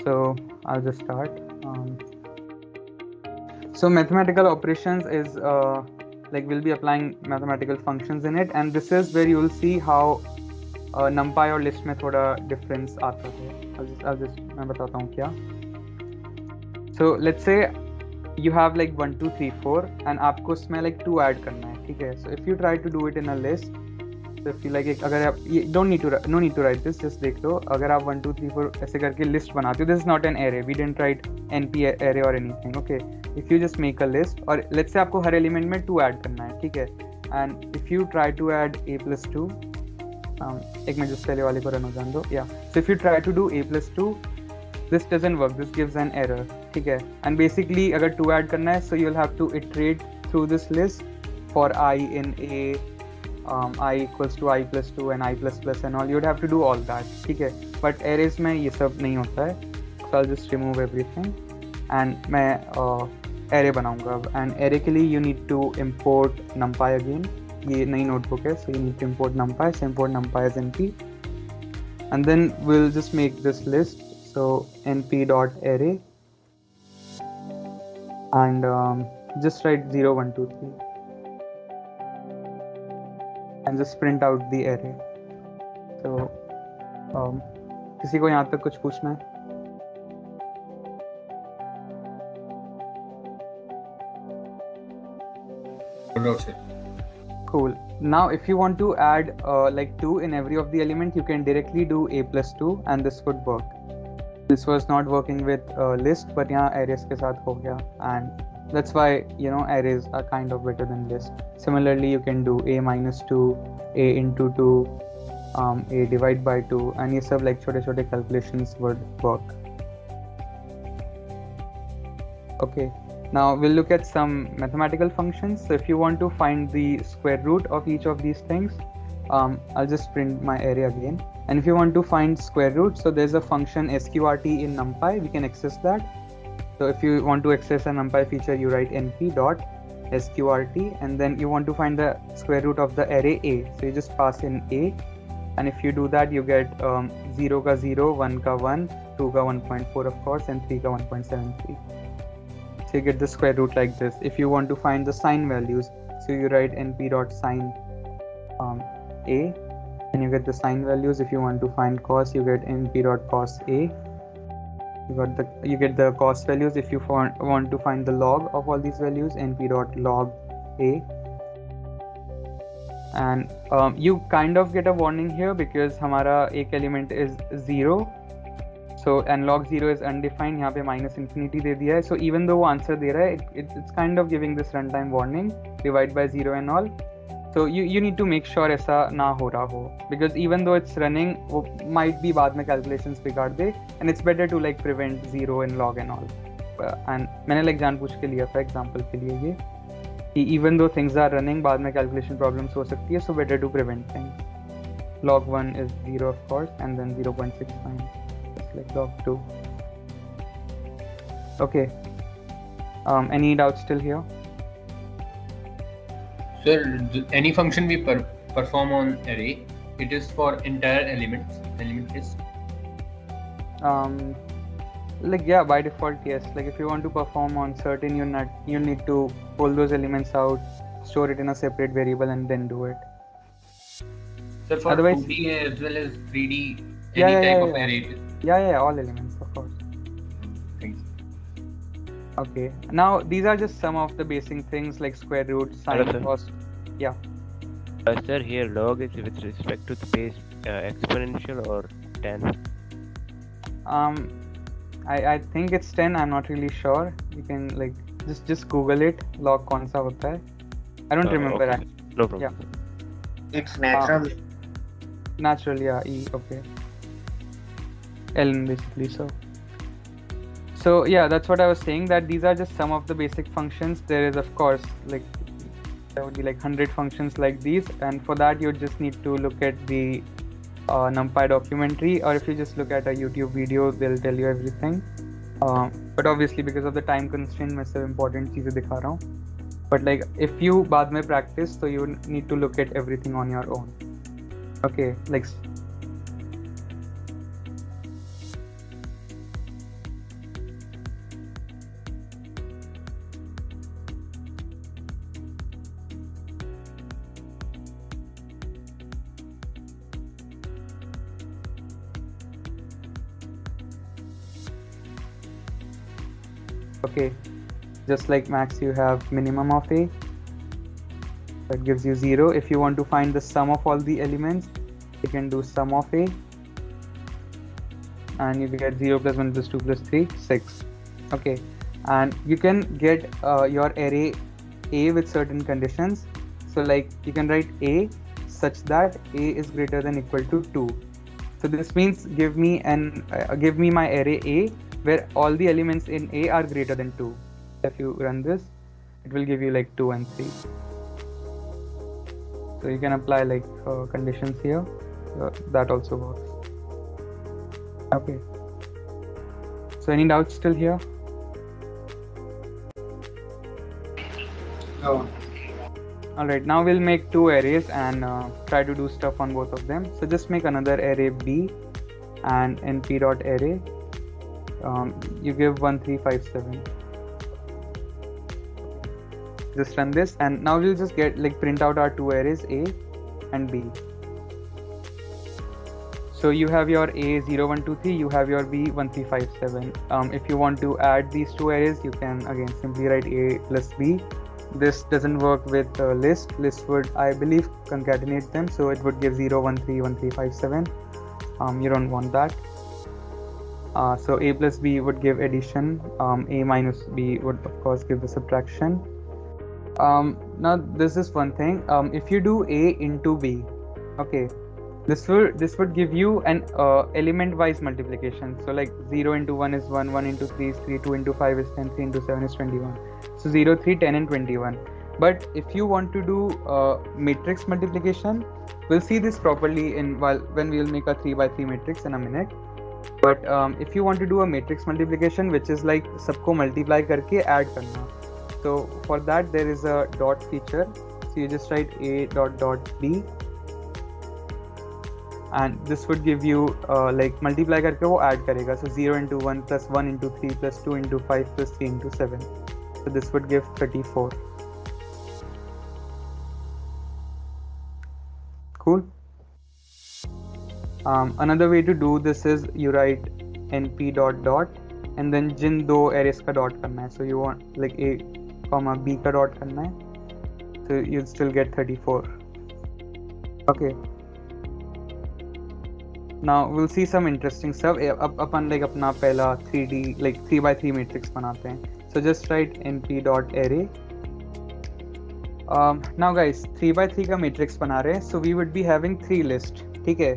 So I'll just start. So mathematical operations is like we'll be applying mathematical functions in it, and this is where you will see how NumPy और list में थोड़ा difference आता है. I'll just मैं बताता हूँ क्या. So let's say you have like 1 2 3 4 and आपको उसमें like 2 add करना है, ठीक है. So if you try to do it in a list, so if you like अगर आप no need to write this, just देख लो. अगर आप 1 2 3 4 ऐसे करके list बनाते हो, this is not an array, we didn't write NP array or anything. Okay, if you just make a list, और let's say आपको हर element में 2 add करना है, ठीक है. And if you try to add a plus 2, एक मैं जिस पहले वाले को रन हो जान दो. Yeah, so if you try to do a plus 2, this doesn't work, this gives an error, ठीक है. And basically अगर 2 add करना है, so you'll have to iterate through this list for I in a I equals to I plus 2 and I plus plus and all. You would have to do all that, ठीक है. But arrays में ये सब नहीं होता है. So I'll just remove everything and मैं array बनाऊंगा. And array के लिए you need to import NumPy again. ये नई notebook है, so you need to import NumPy. So import NumPy as np, and then we'll just make this list. So np dot array and just write 0 1 2 3 and just print out the array. So किसी को यहाँ तक कुछ पूछना है? No, sir. Cool. Now if you want to add like 2 in every of the element, you can directly do a plus 2 and this would work. This was not working with list, but यहाँ arrays के साथ हो गया, and that's why arrays are kind of better than list. Similarly, you can do a minus 2, a into 2, a divide by 2, and ये सब like छोटे calculations would work. Okay. Now we'll look at some mathematical functions. So if you want to find the square root of each of these things, I'll just print my array again. And if you want to find square root, so there's a function sqrt in NumPy. We can access that. So if you want to access a NumPy feature, you write np dot sqrt, and then you want to find the square root of the array a. So you just pass in a, and if you do that, you get 0 ka 0, 1 ka 1, 2 ka 1.4 of course, and 3 ka 1.73. So you get the square root like this. If you want to find the sign values, so you write np dot sign a, and you get the sign values. If you want to find cos, you get np dot cos a. You get the cos values. If you want to find the log of all these values, np dot log a. And you kind of get a warning here because हमारा एक element is 0. So and log 0 is undefined. यहाँ पे minus infinity दे दिया है. So even though वो answer दे रहा है, it's kind of giving this runtime warning, divide by 0 and all. So you need to make sure ऐसा ना हो रहा हो, because even though it's running, वो might be बाद में calculations बिगाड़ दे, and it's better to like prevent 0 and log and all. And मैंने like जानबूझ के लिया था example के लिए ये, कि even though things are running, बाद में calculation problems हो सकती है, so better to prevent things. Log 1 is 0 of course, and then 0.65. Like log 2. Okay. Any doubts still here? Sir, any function we perform on array, it is for entire element list. Like yeah, by default yes. Like if you want to perform on certain unit, you need to pull those elements out, store it in a separate variable, and then do it. Sir, for otherwise, 2D as well as 3D, any type of array. Yeah, all elements, of course. Thanks. Okay, now these are just some of the basic things like square root, sine, cos. Yeah. Sir, here log is with respect to the base exponential or 10? I think it's 10. I'm not really sure. You can like just Google it. Log kaun sa hota hai? I don't remember okay. actually. No problem. Yeah. It's natural. Natural, yeah. E, okay. Ln basically. So yeah, that's what I was saying, that these are just some of the basic functions. There is of course like there would be like 100 functions like these, and for that you just need to look at the NumPy documentary, or if you just look at a YouTube video, they'll tell you everything. But obviously because of the time constraint, मैं सब important चीजें दिखा रहा हूँ. But like if you बाद में practice, so you need to look at everything on your own. Okay, like okay, just like max, you have minimum of a, that gives you 0. If you want to find the sum of all the elements, you can do sum of a, and you get 0 plus 1 plus 2 plus 3, 6. Okay, and you can get your array a with certain conditions. So like you can write a such that a is greater than equal to 2. So this means give me my array a where all the elements in a are greater than 2. If you run this, it will give you like 2 and 3. So you can apply like conditions here. That also works. Okay. So any doubts still here? No. Alright, now we'll make two arrays and try to do stuff on both of them. So just make another array b and np.array. You give 1 3 5 7. Just run this, and now we'll just get like print out our two arrays a and b. So you have your a 0 1 2 3, you have your b 1 3 5 7. If you want to add these two arrays, you can again simply write a plus b. This doesn't work with list. List would, I believe, concatenate them, so it would give 0 1 3 1 3 5 7. You don't want that. So a plus b would give addition. A minus b would of course give the subtraction. Now this is one thing. If you do a into b, okay, this would give you an element-wise multiplication. So like 0 into 1 is 1, 1 into 3 is 3, 2 into 5 is 10, 3 into 7 is 21. So 0, 3, 10 and 21. But if you want to do matrix multiplication, we'll see this properly when we'll make a 3 by 3 matrix in a minute. But if you want to do a matrix multiplication, which is like सबको multiply करके add करना, so for that there is a dot feature. So you just write a dot b, and this would give you like multiply करके वो add करेगा. So 0 into 1 plus 1 into 3 plus 2 into 5 plus 3 into 7. So this would give 34. Cool. Another way to do this is you write np dot and then जिन दो arrays का dot करना है. So you want like a comma b का dot करना है. So you'll still get 34. Okay. Now we'll see some interesting stuff. अपन like अपना पहला 3D like 3 by 3 matrix बनाते हैं. So just write np dot array. Now guys, 3 by 3 का matrix बना रहे हैं. So we would be having 3 lists. ठीक है.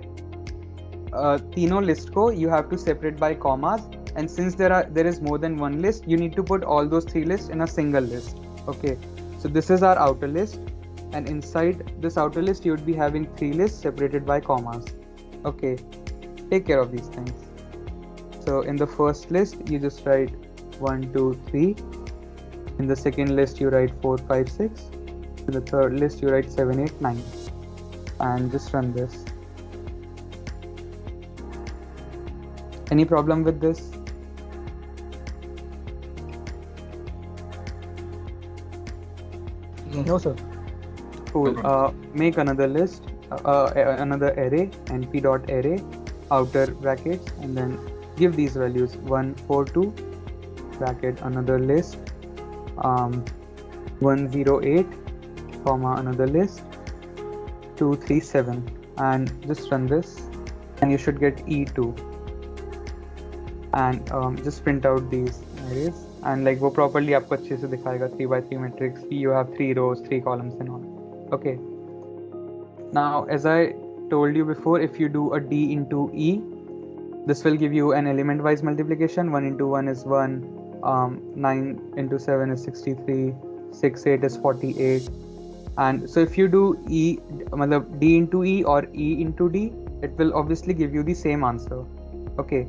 तीनों list को you have to separate by commas, and since there is more than one list, you need to put all those 3 lists in a single list. Okay. So this is our outer list, and inside this outer list you would be having 3 lists separated by commas. Okay, take care of these things. So in the first list you just write 1 2 3. In the second list you write 4 5 6. In the third list you write 7 8 9, and just run this. Any problem with this? No sir. Cool. Make another list, another array, np.array, outer brackets, and then give these values 1 4 2 bracket, another list, 1 0 8 comma another list, 2 3 7, and just run this, and you should get e2. and just print out these arrays, and like वो properly आपको अच्छे से दिखाएगा 3x3 matrix. You have 3 rows, 3 columns and all. Okay. Now, as I told you before, if you do a D into E, this will give you an element-wise multiplication. 1 into 1 is 1, 9 into 7 is 63, 6, 8 is 48. And so if you do D into E or E into D, it will obviously give you the same answer. Okay,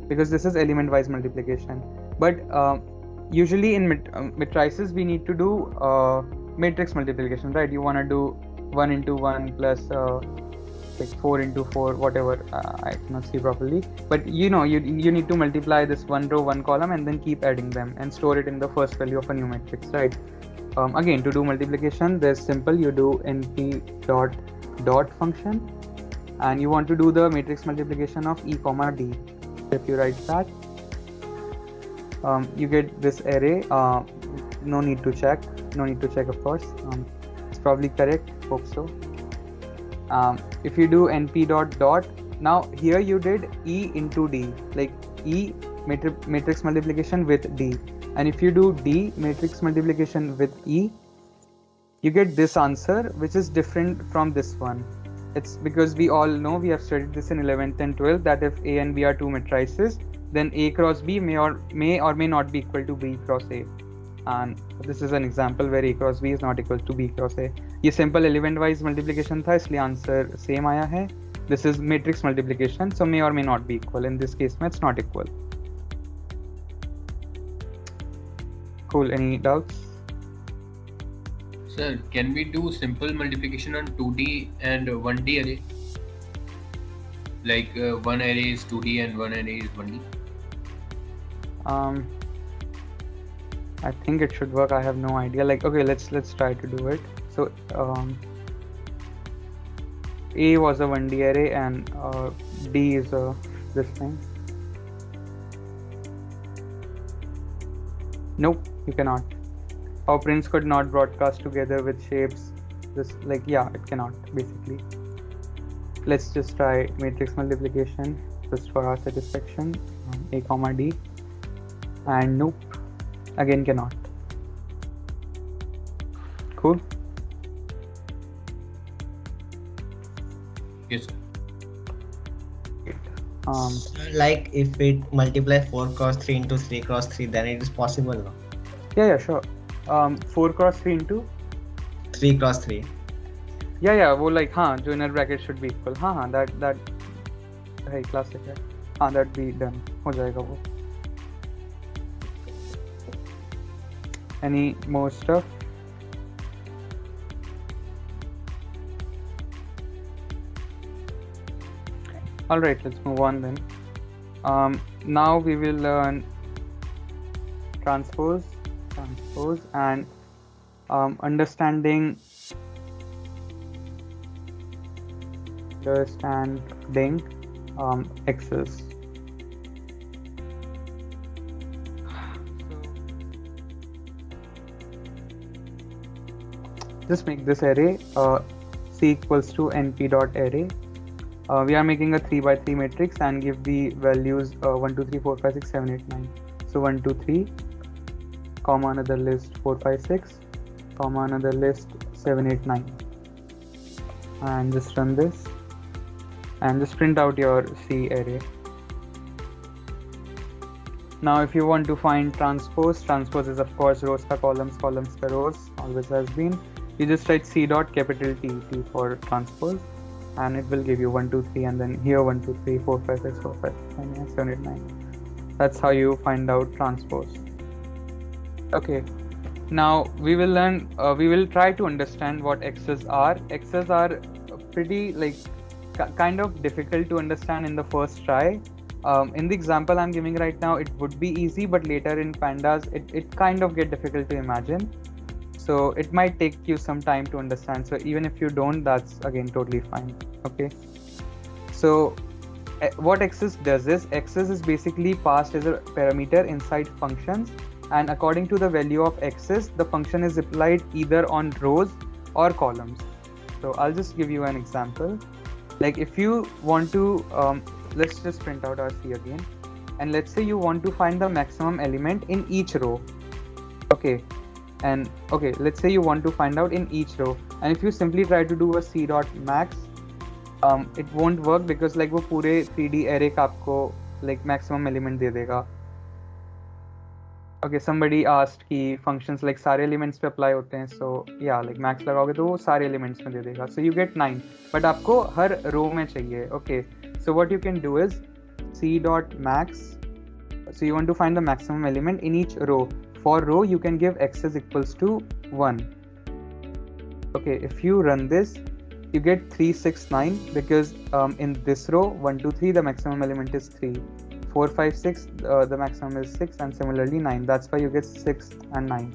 because this is element-wise multiplication. But usually in matrices, we need to do matrix multiplication, right? You want to do 1 into 1 plus like 4 into 4, whatever. I cannot see properly, but you know, you need to multiply this one row, one column, and then keep adding them and store it in the first value of a new matrix, right? Again, to do multiplication, there's simple. You do np dot function, and you want to do the matrix multiplication of E comma D. If you write that, you get this array. No need to check, of course. It's probably correct, hope so. If you do np dot, now here you did E into D, like E matrix multiplication with D. And if you do D matrix multiplication with E, you get this answer, which is different from this one. It's because we all know, we have studied this in 11th and 12th, that if A and B are two matrices, then A cross B may or may not be equal to B cross A. And this is an example where A cross B is not equal to B cross A. ये simple element-wise multiplication था, इसलिए answer same आया है. This is matrix multiplication, so may or may not be equal. In this case, it's not equal. Cool. Any doubts? Sir, can we do simple multiplication on 2D and 1D array? Like one array is 2D and one array is 1D? I think it should work. I have no idea. Like, okay, let's try to do it. So A was a 1D array and D is this thing. Nope, you cannot. Operands could not broadcast together with shapes. This, like, yeah, it cannot basically. Let's just try matrix multiplication just for our satisfaction. A comma D, and nope, again cannot. Cool. Yes, sir. Like if it multiplies 4 cross 3 into 3 cross 3, then it is possible, no? Yeah, sure. 4 cross 3 into 3 cross 3. Yeah, वो like हाँ, जो inner bracket should be equal. हाँ, that है classic है. हाँ, that be done. हो जाएगा वो. Any more stuff? Alright, let's move on then. Now we will learn transpose and understanding x's. Just make this array C equals to np dot array. We are making a 3x3 matrix and give the values 1, 2, 3, 4, 5, 6, 7, 8, 9. So 1, 2, 3, comma another list 4, 5, 6, comma another list 7, 8, 9. And just run this and just print out your C array. Now if you want to find transpose is of course rows ka columns, columns ka rows, always has been. You just write C dot capital T for transpose, and it will give you 1, 2, 3, and then here 1, 2, 3, 4, 5, 6, 4, 5, 6, 7, 8, 9. That's how you find out transpose. Okay, now we will learn. We will try to understand what x's are. X's are pretty kind of difficult to understand in the first try. In the example I'm giving right now, it would be easy, but later in pandas, it kind of get difficult to imagine. So it might take you some time to understand. So even if you don't, that's again totally fine. Okay. So what x's does is, x's is basically passed as a parameter inside functions, and according to the value of x's, the function is applied either on rows or columns. So I'll just give you an example. Like if you want to, let's just print out our C again. and let's say you want to find the maximum element in each row. Okay, and okay, let's say you want to find out in each row, and if you simply try to do a c dot max, it won't work because like वो पूरे 3D array का आपको like maximum element दे देगा. Okay, somebody asked कि functions like सारे elements पे apply होते हैं, so yeah, like max लगाओगे तो वो सारे elements में दे देगा. So you get 9, but आपको हर row में चाहिए. Okay, so what you can do is c dot max. So you want to find the maximum element in each row. For row, you can give x is equals to 1. Okay, if you run this, you get 3, 6, 9 because in this row 1, 2, 3 the maximum element is 3, 4, 5, 6 the maximum is 6, and similarly 9. That's why you get 6 and 9.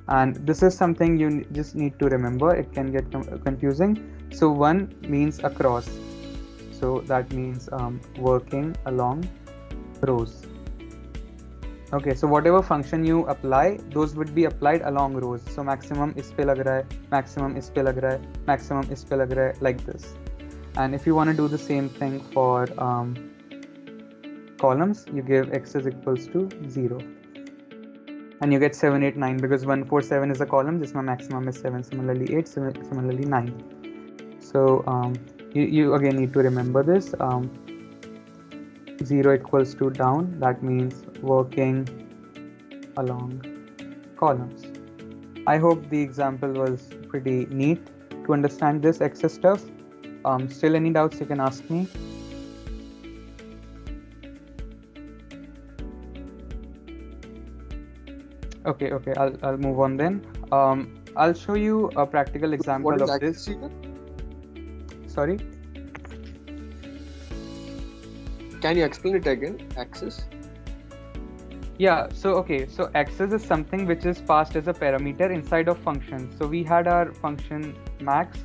And this is something you just need to remember. It can get confusing. So 1 means across, so that means working along rows. Okay, so whatever function you apply, those would be applied along rows. So maximum is पे लग रहा है, maximum is पे लग रहा है, maximum is पे लग रहा है, like this. And if you want to do the same thing for columns, you give x is equals to 0. And you get 7, 8, 9 because 1, 4, 7 is a column, this maximum is 7, similarly 8, similarly 9. So you again need to remember this. 0 equals to down, that means working along columns. I hope the example was pretty neat to understand this excess stuff. Still any doubts you can ask me. Okay, I'll move on then. I'll show you a practical example of this. Sorry? Can you explain it again? Access? Yeah, so access is something which is passed as a parameter inside of function. So we had our function max,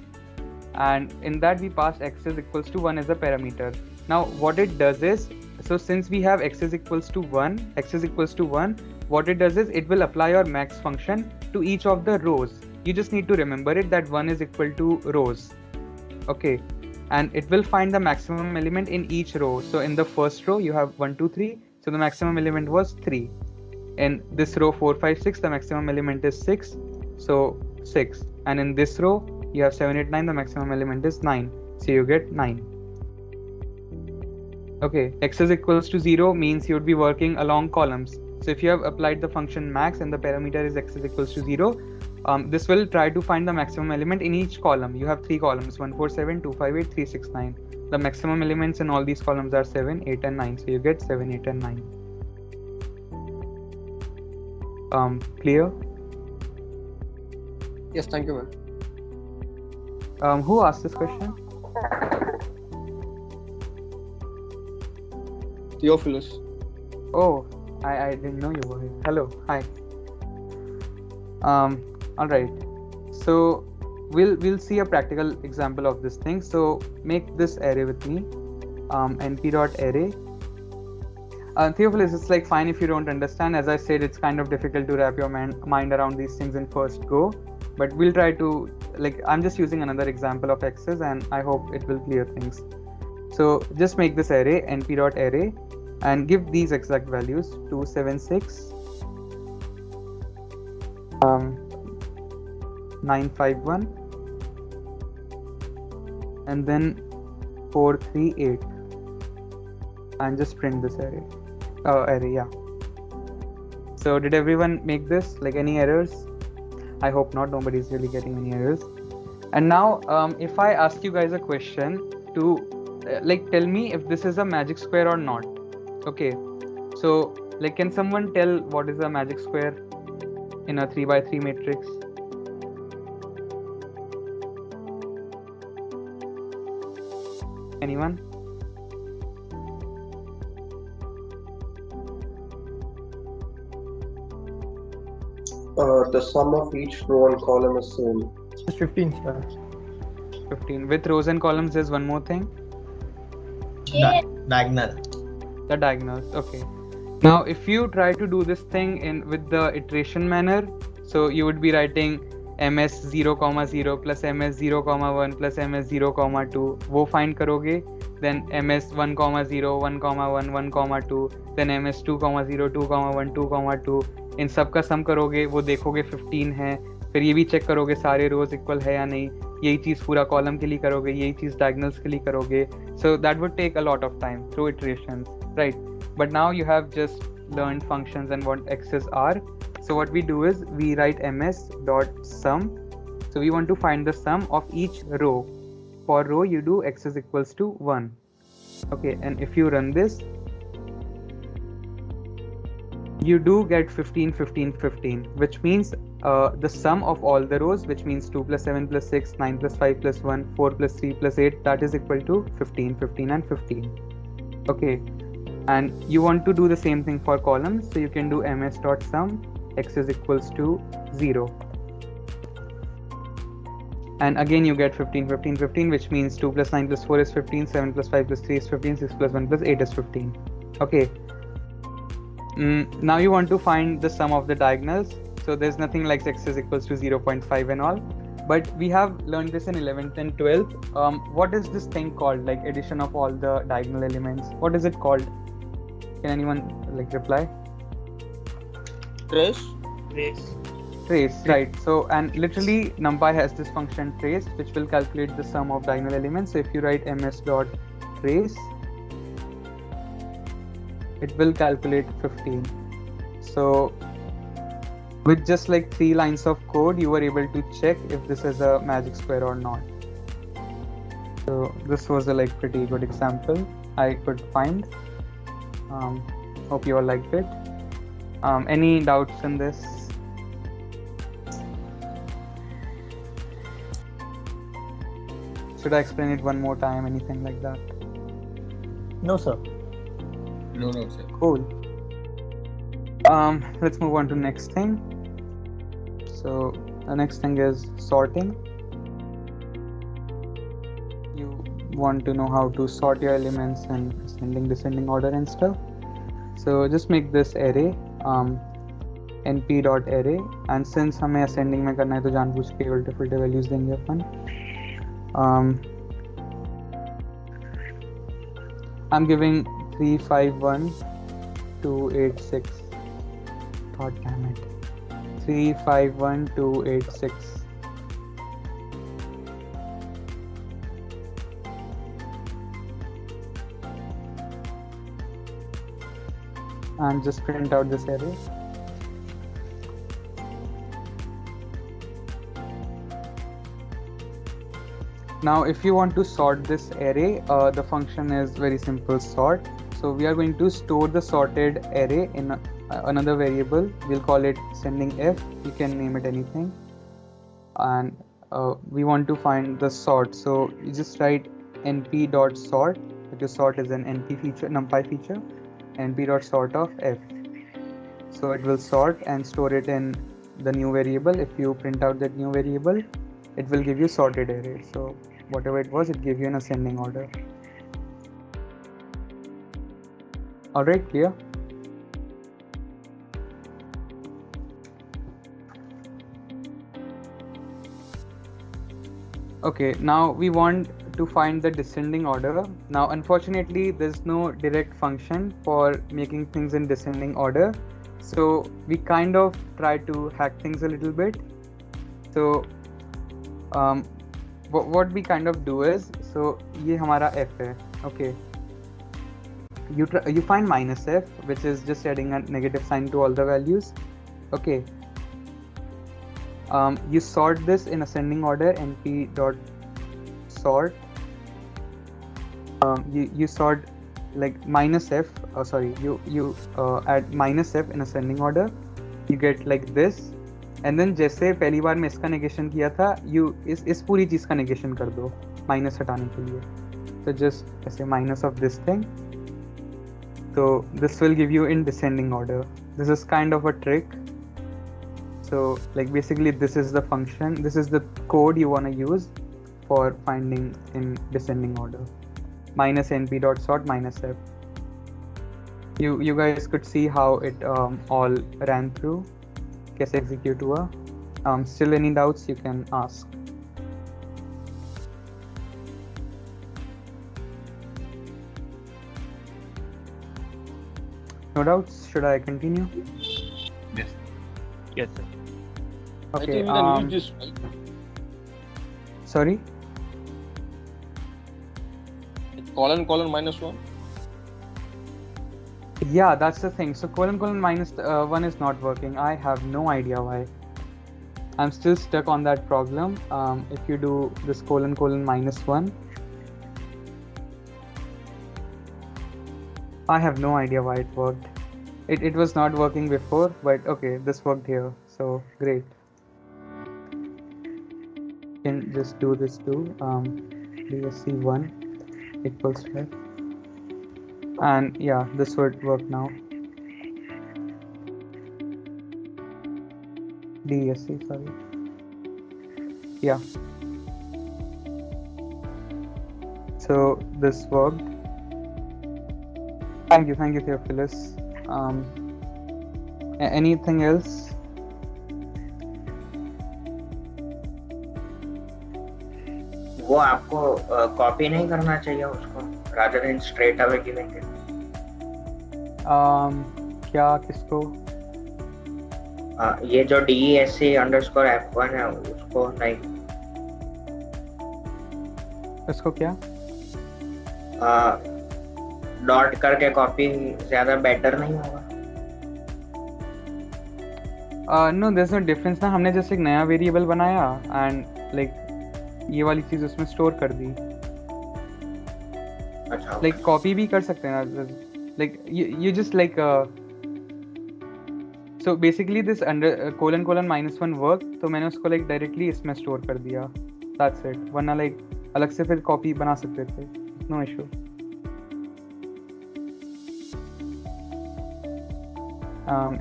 and in that we passed x is equals to 1 as a parameter. Now what it does is, so since we have x is equals to 1, what it does is it will apply your max function to each of the rows. You just need to remember it that 1 is equal to rows. Okay, and it will find the maximum element in each row. So in the first row you have 1, 2, 3, so the maximum element was 3. In this row 4, 5, 6, the maximum element is 6, so 6. And in this row you have 7, 8, 9, the maximum element is 9, so you get 9. Okay, x is equals to 0 means you would be working along columns. So if you have applied the function max and the parameter is x is equals to 0, this will try to find the maximum element in each column. You have 3 columns, 1, 4, 7, 2, 5, 8, 3, 6, 9. The maximum elements in all these columns are 7, 8 and 9. So you get 7, 8 and 9. Clear? Yes, thank you, man. Who asked this question? Theophilus. Oh, I didn't know you were here. Hello, hi. All right. So we'll see a practical example of this thing. So make this array with me. np.array. Theophilus, it's like fine if you don't understand. As I said, it's kind of difficult to wrap your mind around these things in first go. But we'll try to, like, I'm just using another example of x's and I hope it will clear things. So just make this array np.array and give these exact values: 276, 951, and then 438, and just print this array. Yeah. So did everyone make this? Like, any errors? I hope not. Nobody's really getting any errors. And now, if I ask you guys a question to like tell me if this is a magic square or not. Okay. So, like, can someone tell what is a magic square in a 3x3 matrix? Anyone? The sum of each row and column is same. 15, sir. 15. With rows and columns, there's one more thing. Diagonal. The diagonals. Okay. Now, if you try to do this thing with the iteration manner, so you would be writing ms 0, 0 plus ms 0, 1 plus ms 0, 2. वो find करोगे. then ms 1 comma 0 1 comma 1 1 comma 2 then ms 2 comma 0 2 comma 1 2 comma 2 इन सब का सम करोगे वो देखोगे 15 है, फिर ये भी चेक करोगे सारे रोज इक्वल है या नहीं, यही चीज पूरा कॉलम के लिए करोगे, यही चीज डायगोनल्स के लिए करोगे. So that would take a lot of time through iterations, right? But now you have just learned functions and what x's are. So what we do is we write ms dot sum. So we want to find the sum of each row. For row you do x is equals to 1. Okay, and if you run this you do get 15 15 15, which means the sum of all the rows, which means 2 plus 7 plus 6 9 plus 5 plus 1 4 plus 3 plus 8, that is equal to 15 15 and 15. Okay, and you want to do the same thing for columns, so you can do ms dot sum x is equals to 0, and again you get 15 15 15, which means 2 plus 9 plus 4 is 15, 7 plus 5 plus 3 is 15, 6 plus 1 plus 8 is 15. Okay, now you want to find the sum of the diagonals. So there's nothing like x is equals to 0.5 and all, but we have learned this in 11th and 12th. What is this thing called, like addition of all the diagonal elements? What is it called? Can anyone like reply? Trace. Trace, right? So, and literally NumPy has this function trace, which will calculate the sum of diagonal elements. So if you write ms dot trace, it will calculate 15. So with just like 3 lines of code, you were able to check if this is a magic square or not. So this was a like pretty good example I could find. Hope you all liked it. Any doubts in this? Should I explain it one more time? Anything like that? No, sir. No, sir. Cool. Let's move on to next thing. So the next thing is sorting. You want to know how to sort your elements in ascending descending order and stuff. So just make this array np dot array, and since हमें ascending में करना है तो जानबूझ के उल्टे फुल्टे values देंगे अपन. I'm giving 3 5 1 2 8 6. God damn it. 3 5 1 2 8 6. And just print out this array. Now if you want to sort this array, the function is very simple, sort. So we are going to store the sorted array in another variable. We'll call it sending f. You can name it anything, and we want to find the sort. So you just write np dot sort, because sort is an np feature, NumPy feature. np dot sort of f. So it will sort and store it in the new variable. If you print out that new variable, it will give you sorted array. So whatever it was, it gave you an ascending order. Alright, clear? Okay, now we want to find the descending order. Now unfortunately there's no direct function for making things in descending order, so we kind of try to hack things a little bit. So what we kind of do is, so ये हमारा f है, okay. You find minus f, which is just adding a negative sign to all the values. Okay. You sort this in ascending order, np dot sort. You sort like minus f. You add minus f in ascending order. You get like this, and then जैसे पहली बार में इसका negation किया था, you इस पूरी चीज का negation कर दो minus हटाने के लिए. So just ऐसे minus of this thing. So this will give you in descending order. This is kind of a trick. So like basically this is the function, this is the code you want to use for finding in descending order. Minus np dot sort minus f. You guys could see how it all ran through. कैसे execute हुआ. Still any doubts you can ask. No doubts? Should I continue? Yes. Yes, sir. I Okay. think we can use this, right? Sorry. Colon -1. Yeah, that's the thing. So colon -1 is not working. I have no idea why. I'm still stuck on that problem. If you do this colon -1, I have no idea why it worked. It was not working before, but okay, this worked here. So great. Can just do this too. DSC1 equals 5. And yeah, this would work now. DSC, sorry. Yeah. So this worked. Thank you, Theophilus. Anything else? वो आपको copy नहीं करना चाहिए उसको rather than straight away giving it. क्या किसको? ये जो DESC_F1 है उसको नहीं. उसको क्या? डॉट करके कॉपी ज्यादा बेटर नहीं होगा? No there is no difference ना. हमने जैसे एक नया वेरिएबल बनाया एंड लाइक ये वाली चीज उसमें स्टोर कर दी. अच्छा. लाइक कॉपी भी कर सकते हैं ना. Like you just like so basically this under colon -1 work, तो मैंने उसको लाइक डायरेक्टली इसमें स्टोर कर दिया. That's it. वरना लाइक अलग से फिर कॉपी बना सकते थे. No issue.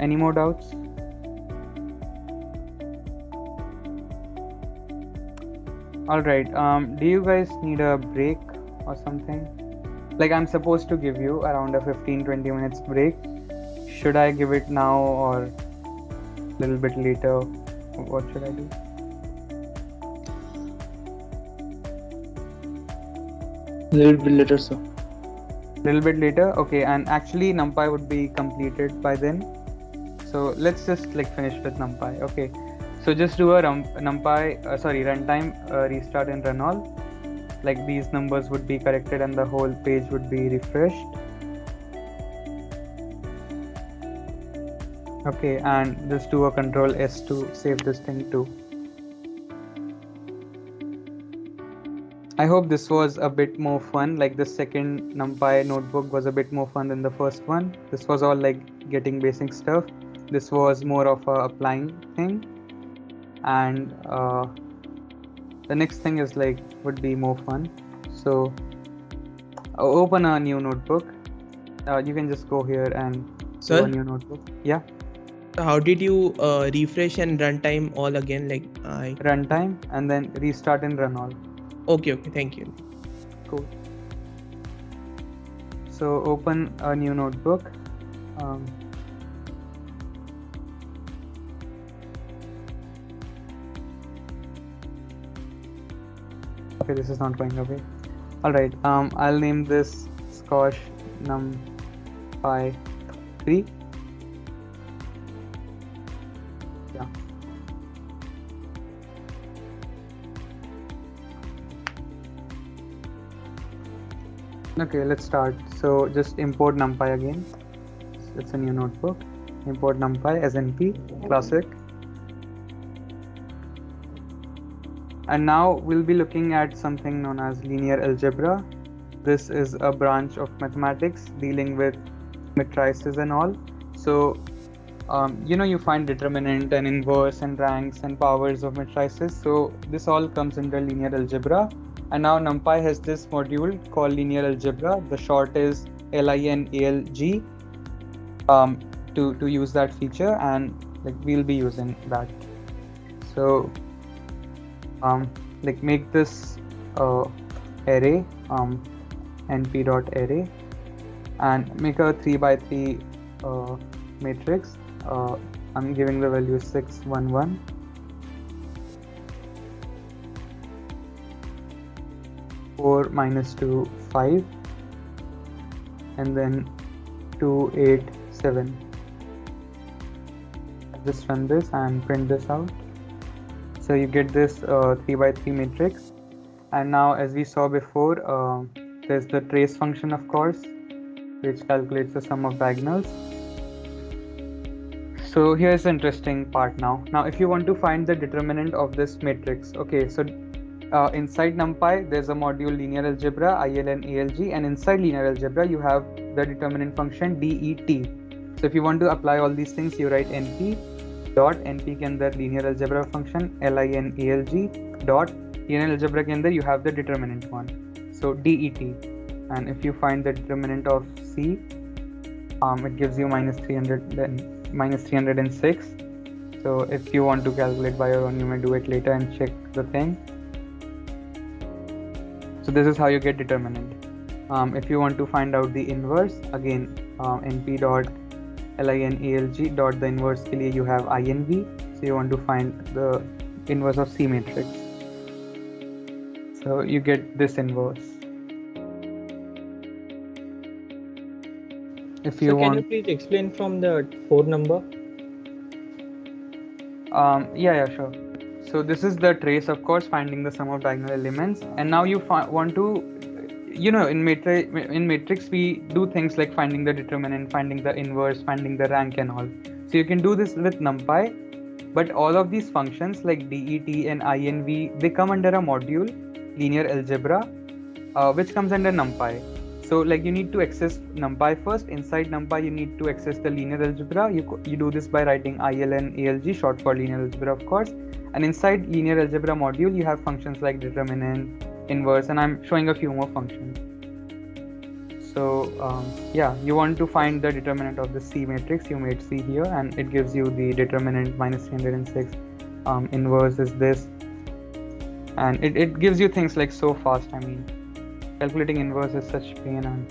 Any more doubts? All right. Do you guys need a break or something? Like I'm supposed to give you around a 15-20 minutes break. Should I give it now or a little bit later? What should I do? A little bit later, sir. Little bit later? Okay, and actually NumPy would be completed by then. So let's just like finish with NumPy. Okay. So just do a runtime restart and run all. Like these numbers would be corrected and the whole page would be refreshed. Okay, and just do a Control S to save this thing too. I hope this was a bit more fun. Like the second NumPy notebook was a bit more fun than the first one. This was all like getting basic stuff. This was more of a applying thing. And the next thing is like would be more fun. So open a new notebook. You can just go here and do a new notebook. Yeah. How did you refresh and runtime all again? Like runtime and then restart and run all. Okay, thank you. Cool. So open a new notebook. Okay, this is not going away. Alright, I'll name this SCOSH NumPy 3. Yeah. Okay, let's start. So just import NumPy again. It's a new notebook. Import NumPy as NP classic. And now we'll be looking at something known as linear algebra. This is a branch of mathematics dealing with matrices and all. So, you find determinant and inverse and ranks and powers of matrices. So this all comes under linear algebra. And now NumPy has this module called linear algebra. The short is LINALG to use that feature, and like we'll be using that. So like make this array np.array and make a 3x3 matrix. I'm giving the value 6 1 1. Four minus 2 5, and then 2 8 7. Just run this and print this out. So you get this 3 by 3 matrix. And now, as we saw before, there's the trace function, of course, which calculates the sum of diagonals. So here's the interesting part now. Now, if you want to find the determinant of this matrix, okay, so inside NumPy, there's a module linear algebra, IL and ALG, and inside linear algebra, you have the determinant function DET. So if you want to apply all these things, you write NP dot NP के अंदर linear algebra function LIN ALG dot linear algebra के अंदर you have the determinant one. So DET, and if you find the determinant of C, it gives you minus 306. So if you want to calculate by your own, you may do it later and check the thing. So this is how you get determinant. If you want to find out the inverse, again NP dot LIN ALG dot the inverse के लिए you have INV. So you want to find the inverse of C matrix. So you get this inverse. If you want, can you please explain from the 4 number? Yeah, sure. So this is the trace, of course, finding the sum of diagonal elements. And now you want to, in matrix we do things like finding the determinant, finding the inverse, finding the rank and all. So you can do this with NumPy, but all of these functions like DET and INV, they come under a module, linear algebra, which comes under NumPy. So like you need to access NumPy first. Inside NumPy you need to access the linear algebra. You do this by writing IL and ALG, short for linear algebra, of course. And inside linear algebra module you have functions like determinant, inverse, and I'm showing a few more functions. So yeah, you want to find the determinant of the C matrix. You made C here and it gives you the determinant minus 306. Inverse is this, and it gives you things like so fast. I mean, calculating inverse is such pain, and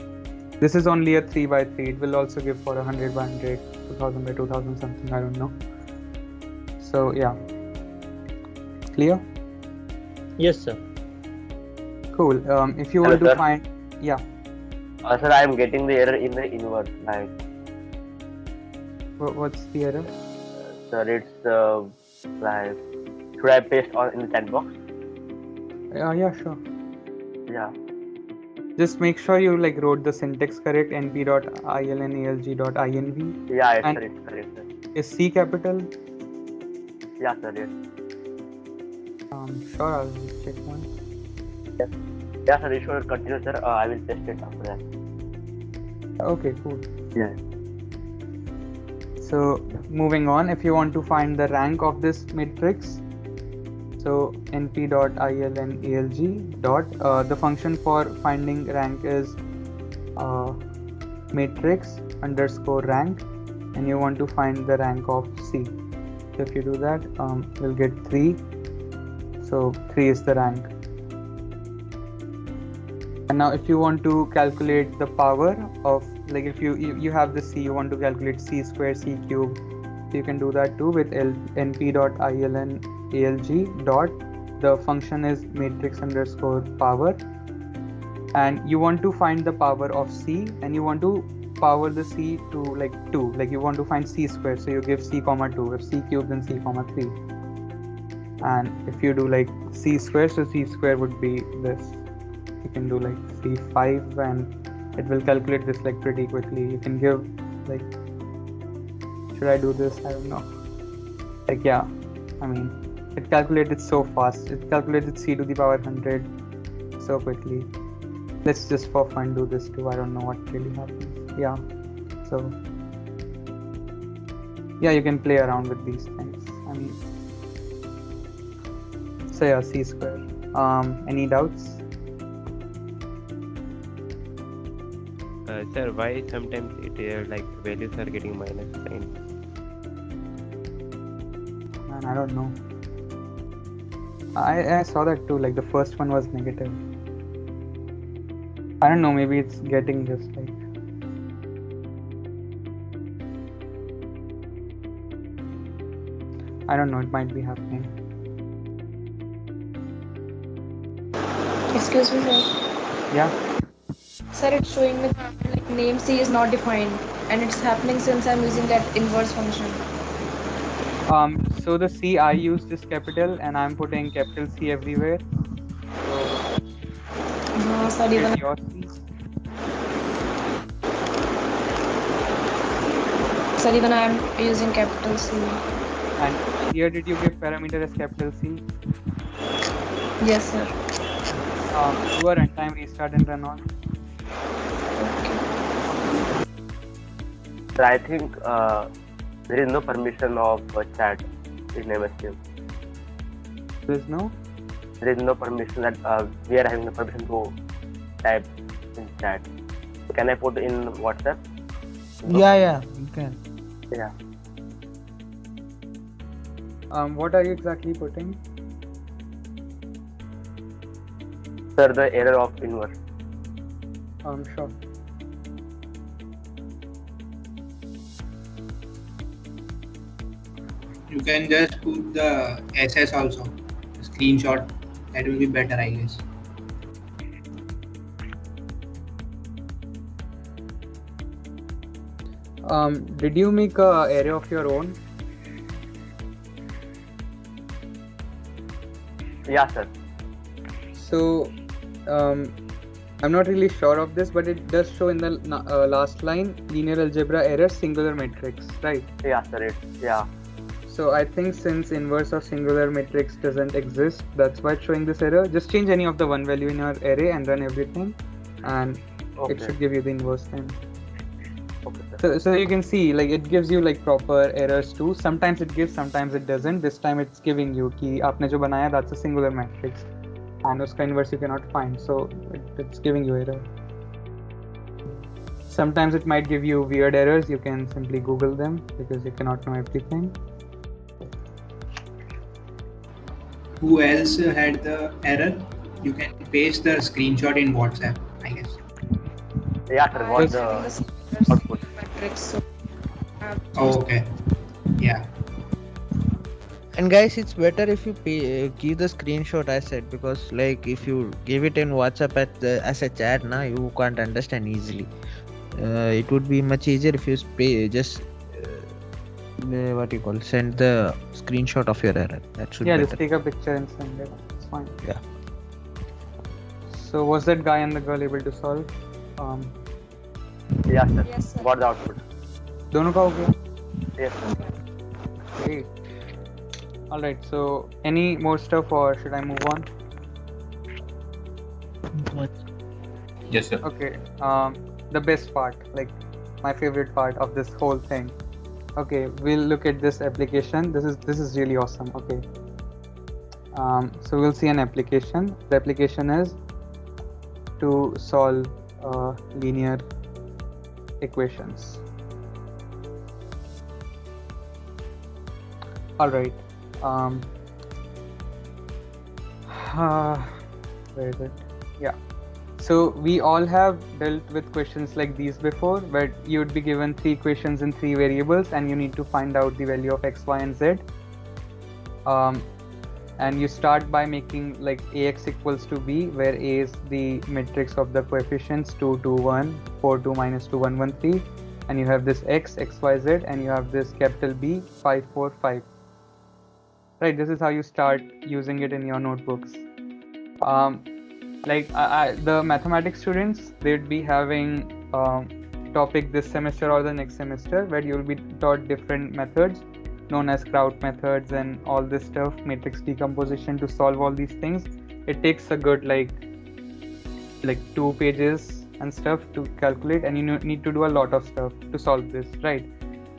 this is only a 3 by 3. It will also give for 100 by 100, 2000 by 2000 something, I don't know. So yeah, clear? Yes, sir. Cool. If you want to find, yeah. Sir, I am getting the error in the inverse. Like, what's the error? Sir, it's like, should I paste on in the chat box? Yeah, sure. Yeah. Just make sure you like wrote the syntax correct. np.ilnalg.inv. Yeah, it's correct, sir. Is C capital? Yeah, sir. Yes. Sure, I'll just check once. Yes. Yeah, sir. You should continue, sir. I will test it after that. Okay, cool. Yeah. So moving on, if you want to find the rank of this matrix, so np.ilnalg dot the function for finding rank is matrix underscore rank, and you want to find the rank of C. So if you do that, you'll get 3. So 3 is the rank. And now if you want to calculate the power of, like if you have the C, you want to calculate C square, C cube, so you can do that too with np.ilnalg dot the function is matrix underscore power, and you want to find the power of C, and you want to power the C to like 2, like you want to find C square, so you give C comma 2, if C cube then C comma 3, and if you do like C square, so C square would be this. You can do like C5 and it will calculate this like pretty quickly. You can give like, should I do this? I don't know. Like yeah, I mean, it calculated so fast. It calculated C to the power 100 so quickly. Let's just for fun do this too. I don't know what really happens. Yeah, so yeah, you can play around with these things. I mean, so yeah, C square. Any doubts? Sir, why sometimes it like values are getting minus sign? Man, I don't know. I saw that too, like the first one was negative. I don't know, maybe it's getting just like, I don't know, it might be happening. Excuse me, sir. Yeah. Sir, it's showing me that like name C is not defined, and it's happening since I'm using that inverse function. So the C I used is capital, and I'm putting capital C everywhere. Sir, Is even your C? sir, even I'm using capital C. And here, did you give parameter as capital C? Yes, sir. Do a runtime restart and run on. So I think there is no permission of chat in MSCM. There's no? There is no permission that we are having the permission to type in chat. Can I put in WhatsApp? No? Yeah, you can. Yeah. What are you exactly putting? Sir, the error of inverse. Sure. You can just put the SS also, screenshot. That will be better, I guess. Did you make a array of your own? Yeah, sir. So, I'm not really sure of this, but it does show in the last line linear algebra error singular matrix, right? Yeah, sir. Yeah. So I think since inverse of singular matrix doesn't exist, that's why it's showing this error. Just change any of the one value in your array and run everything, and it should give you the inverse then. Okay, so you can see, like, it gives you like proper errors too. Sometimes it gives, sometimes it doesn't. This time it's giving you कि आपने जो बनाया that's a singular matrix, and उसका inverse you cannot find, so it's giving you error. Sometimes it might give you weird errors. You can simply Google them because you cannot know everything. Who else had the error? You can paste the screenshot in WhatsApp, I guess. Yeah, sir. What the output? Oh, okay. Yeah. And guys, it's better if you give the screenshot, I said, because like if you give it in WhatsApp as a chat, now you can't understand easily. It would be much easier if you just send the screenshot of your error. That should be just take a picture and send it. It's fine. Yeah. So was that guy and the girl able to solve? Yeah, sir. Yes, sir. Got the output. दोनों का हो गया? Yes, sir. Great. Alright, so any more stuff or should I move on? Yes, sir. Okay. The best part, like my favorite part of this whole thing. Okay, we'll look at this application. This is really awesome. Okay. So we'll see an application. The application is to solve linear equations. All right. Where is it? Yeah. So we all have dealt with questions like these before, where you would be given 3 equations in 3 variables and you need to find out the value of x, y, and z. And you start by making like ax equals to b, where a is the matrix of the coefficients 2, 2, 1, 4, 2, minus 2, 1, 1, 3, and you have this x, x, y, z, and you have this capital B, 5, 4, 5. Right, this is how you start using it in your notebooks. The mathematics students, they'd be having topic this semester or the next semester where you'll be taught different methods known as Kraut methods and all this stuff, matrix decomposition to solve all these things. It takes a good like 2 pages and stuff to calculate, and you need to do a lot of stuff to solve this, right?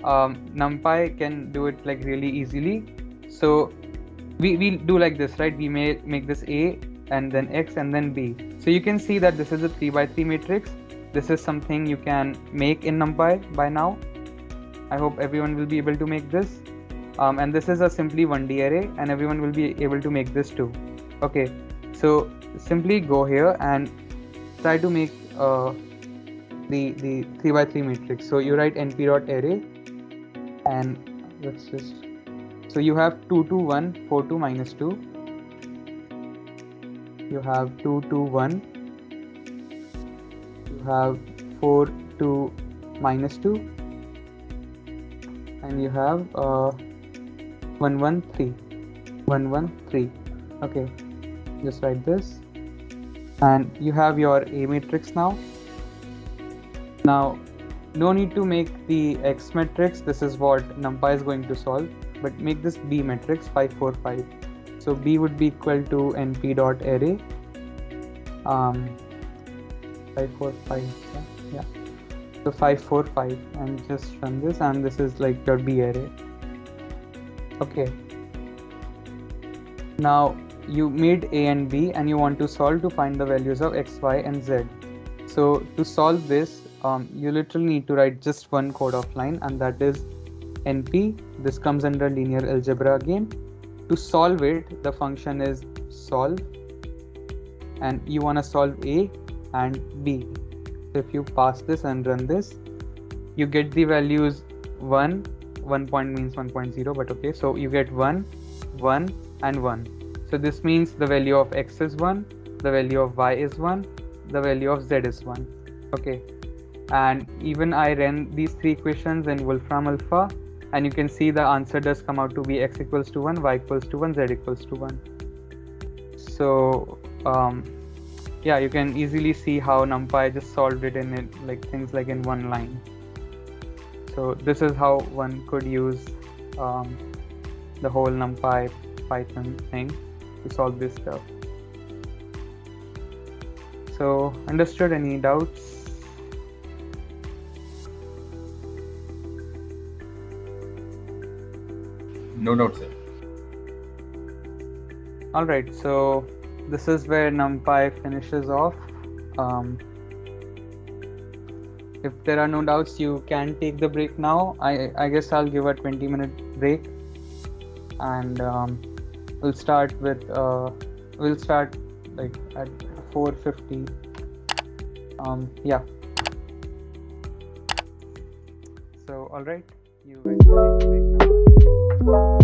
NumPy can do it like really easily. So we do like this, right? We may make this A and then X and then B. So you can see that this is a 3 by 3 matrix. This is something you can make in NumPy by now. I hope everyone will be able to make this. And this is a simply 1D array, and everyone will be able to make this too. Okay, so simply go here and try to make the 3 by 3 matrix. So you write np.array, and let's just, so you have 2, 2, 1, 4, 2, minus 2. You have 2, 2, 1. You have 4, 2, minus 2, and you have 1, 1, 3, 1, 1, 3. Okay, just write this, and you have your A matrix now. Now, no need to make the X matrix. This is what NumPy is going to solve, but make this B matrix 5, 4, 5. So B would be equal to np.array 5, 4, 5. Yeah. So 5, 4, 5, and just run this, and this is like your B array. Okay. Now you made A and B, and you want to solve to find the values of X, Y, and Z. So to solve this, you literally need to write just one code of line, and that is np. This comes under linear algebra again. To solve it, the function is solve, and you want to solve A and B. So if you pass this and run this, you get the values 1. 1 point means 1.0, but okay. So you get 1, 1, and 1. So this means the value of X is 1, the value of Y is 1, the value of Z is 1. Okay. And even I ran these three equations in Wolfram Alpha, and you can see the answer does come out to be X equals to 1, Y equals to 1, Z equals to 1. So yeah, you can easily see how NumPy just solved it in things like in one line. So this is how one could use the whole NumPy Python thing to solve this stuff. So understood? Any doubts? No doubt, sir. Alright, so this is where NumPy finishes off. If there are no doubts, you can take the break now. I guess I'll give a 20-minute break, and we'll start like at 4:50. Yeah. So alright, you guys can take the break now.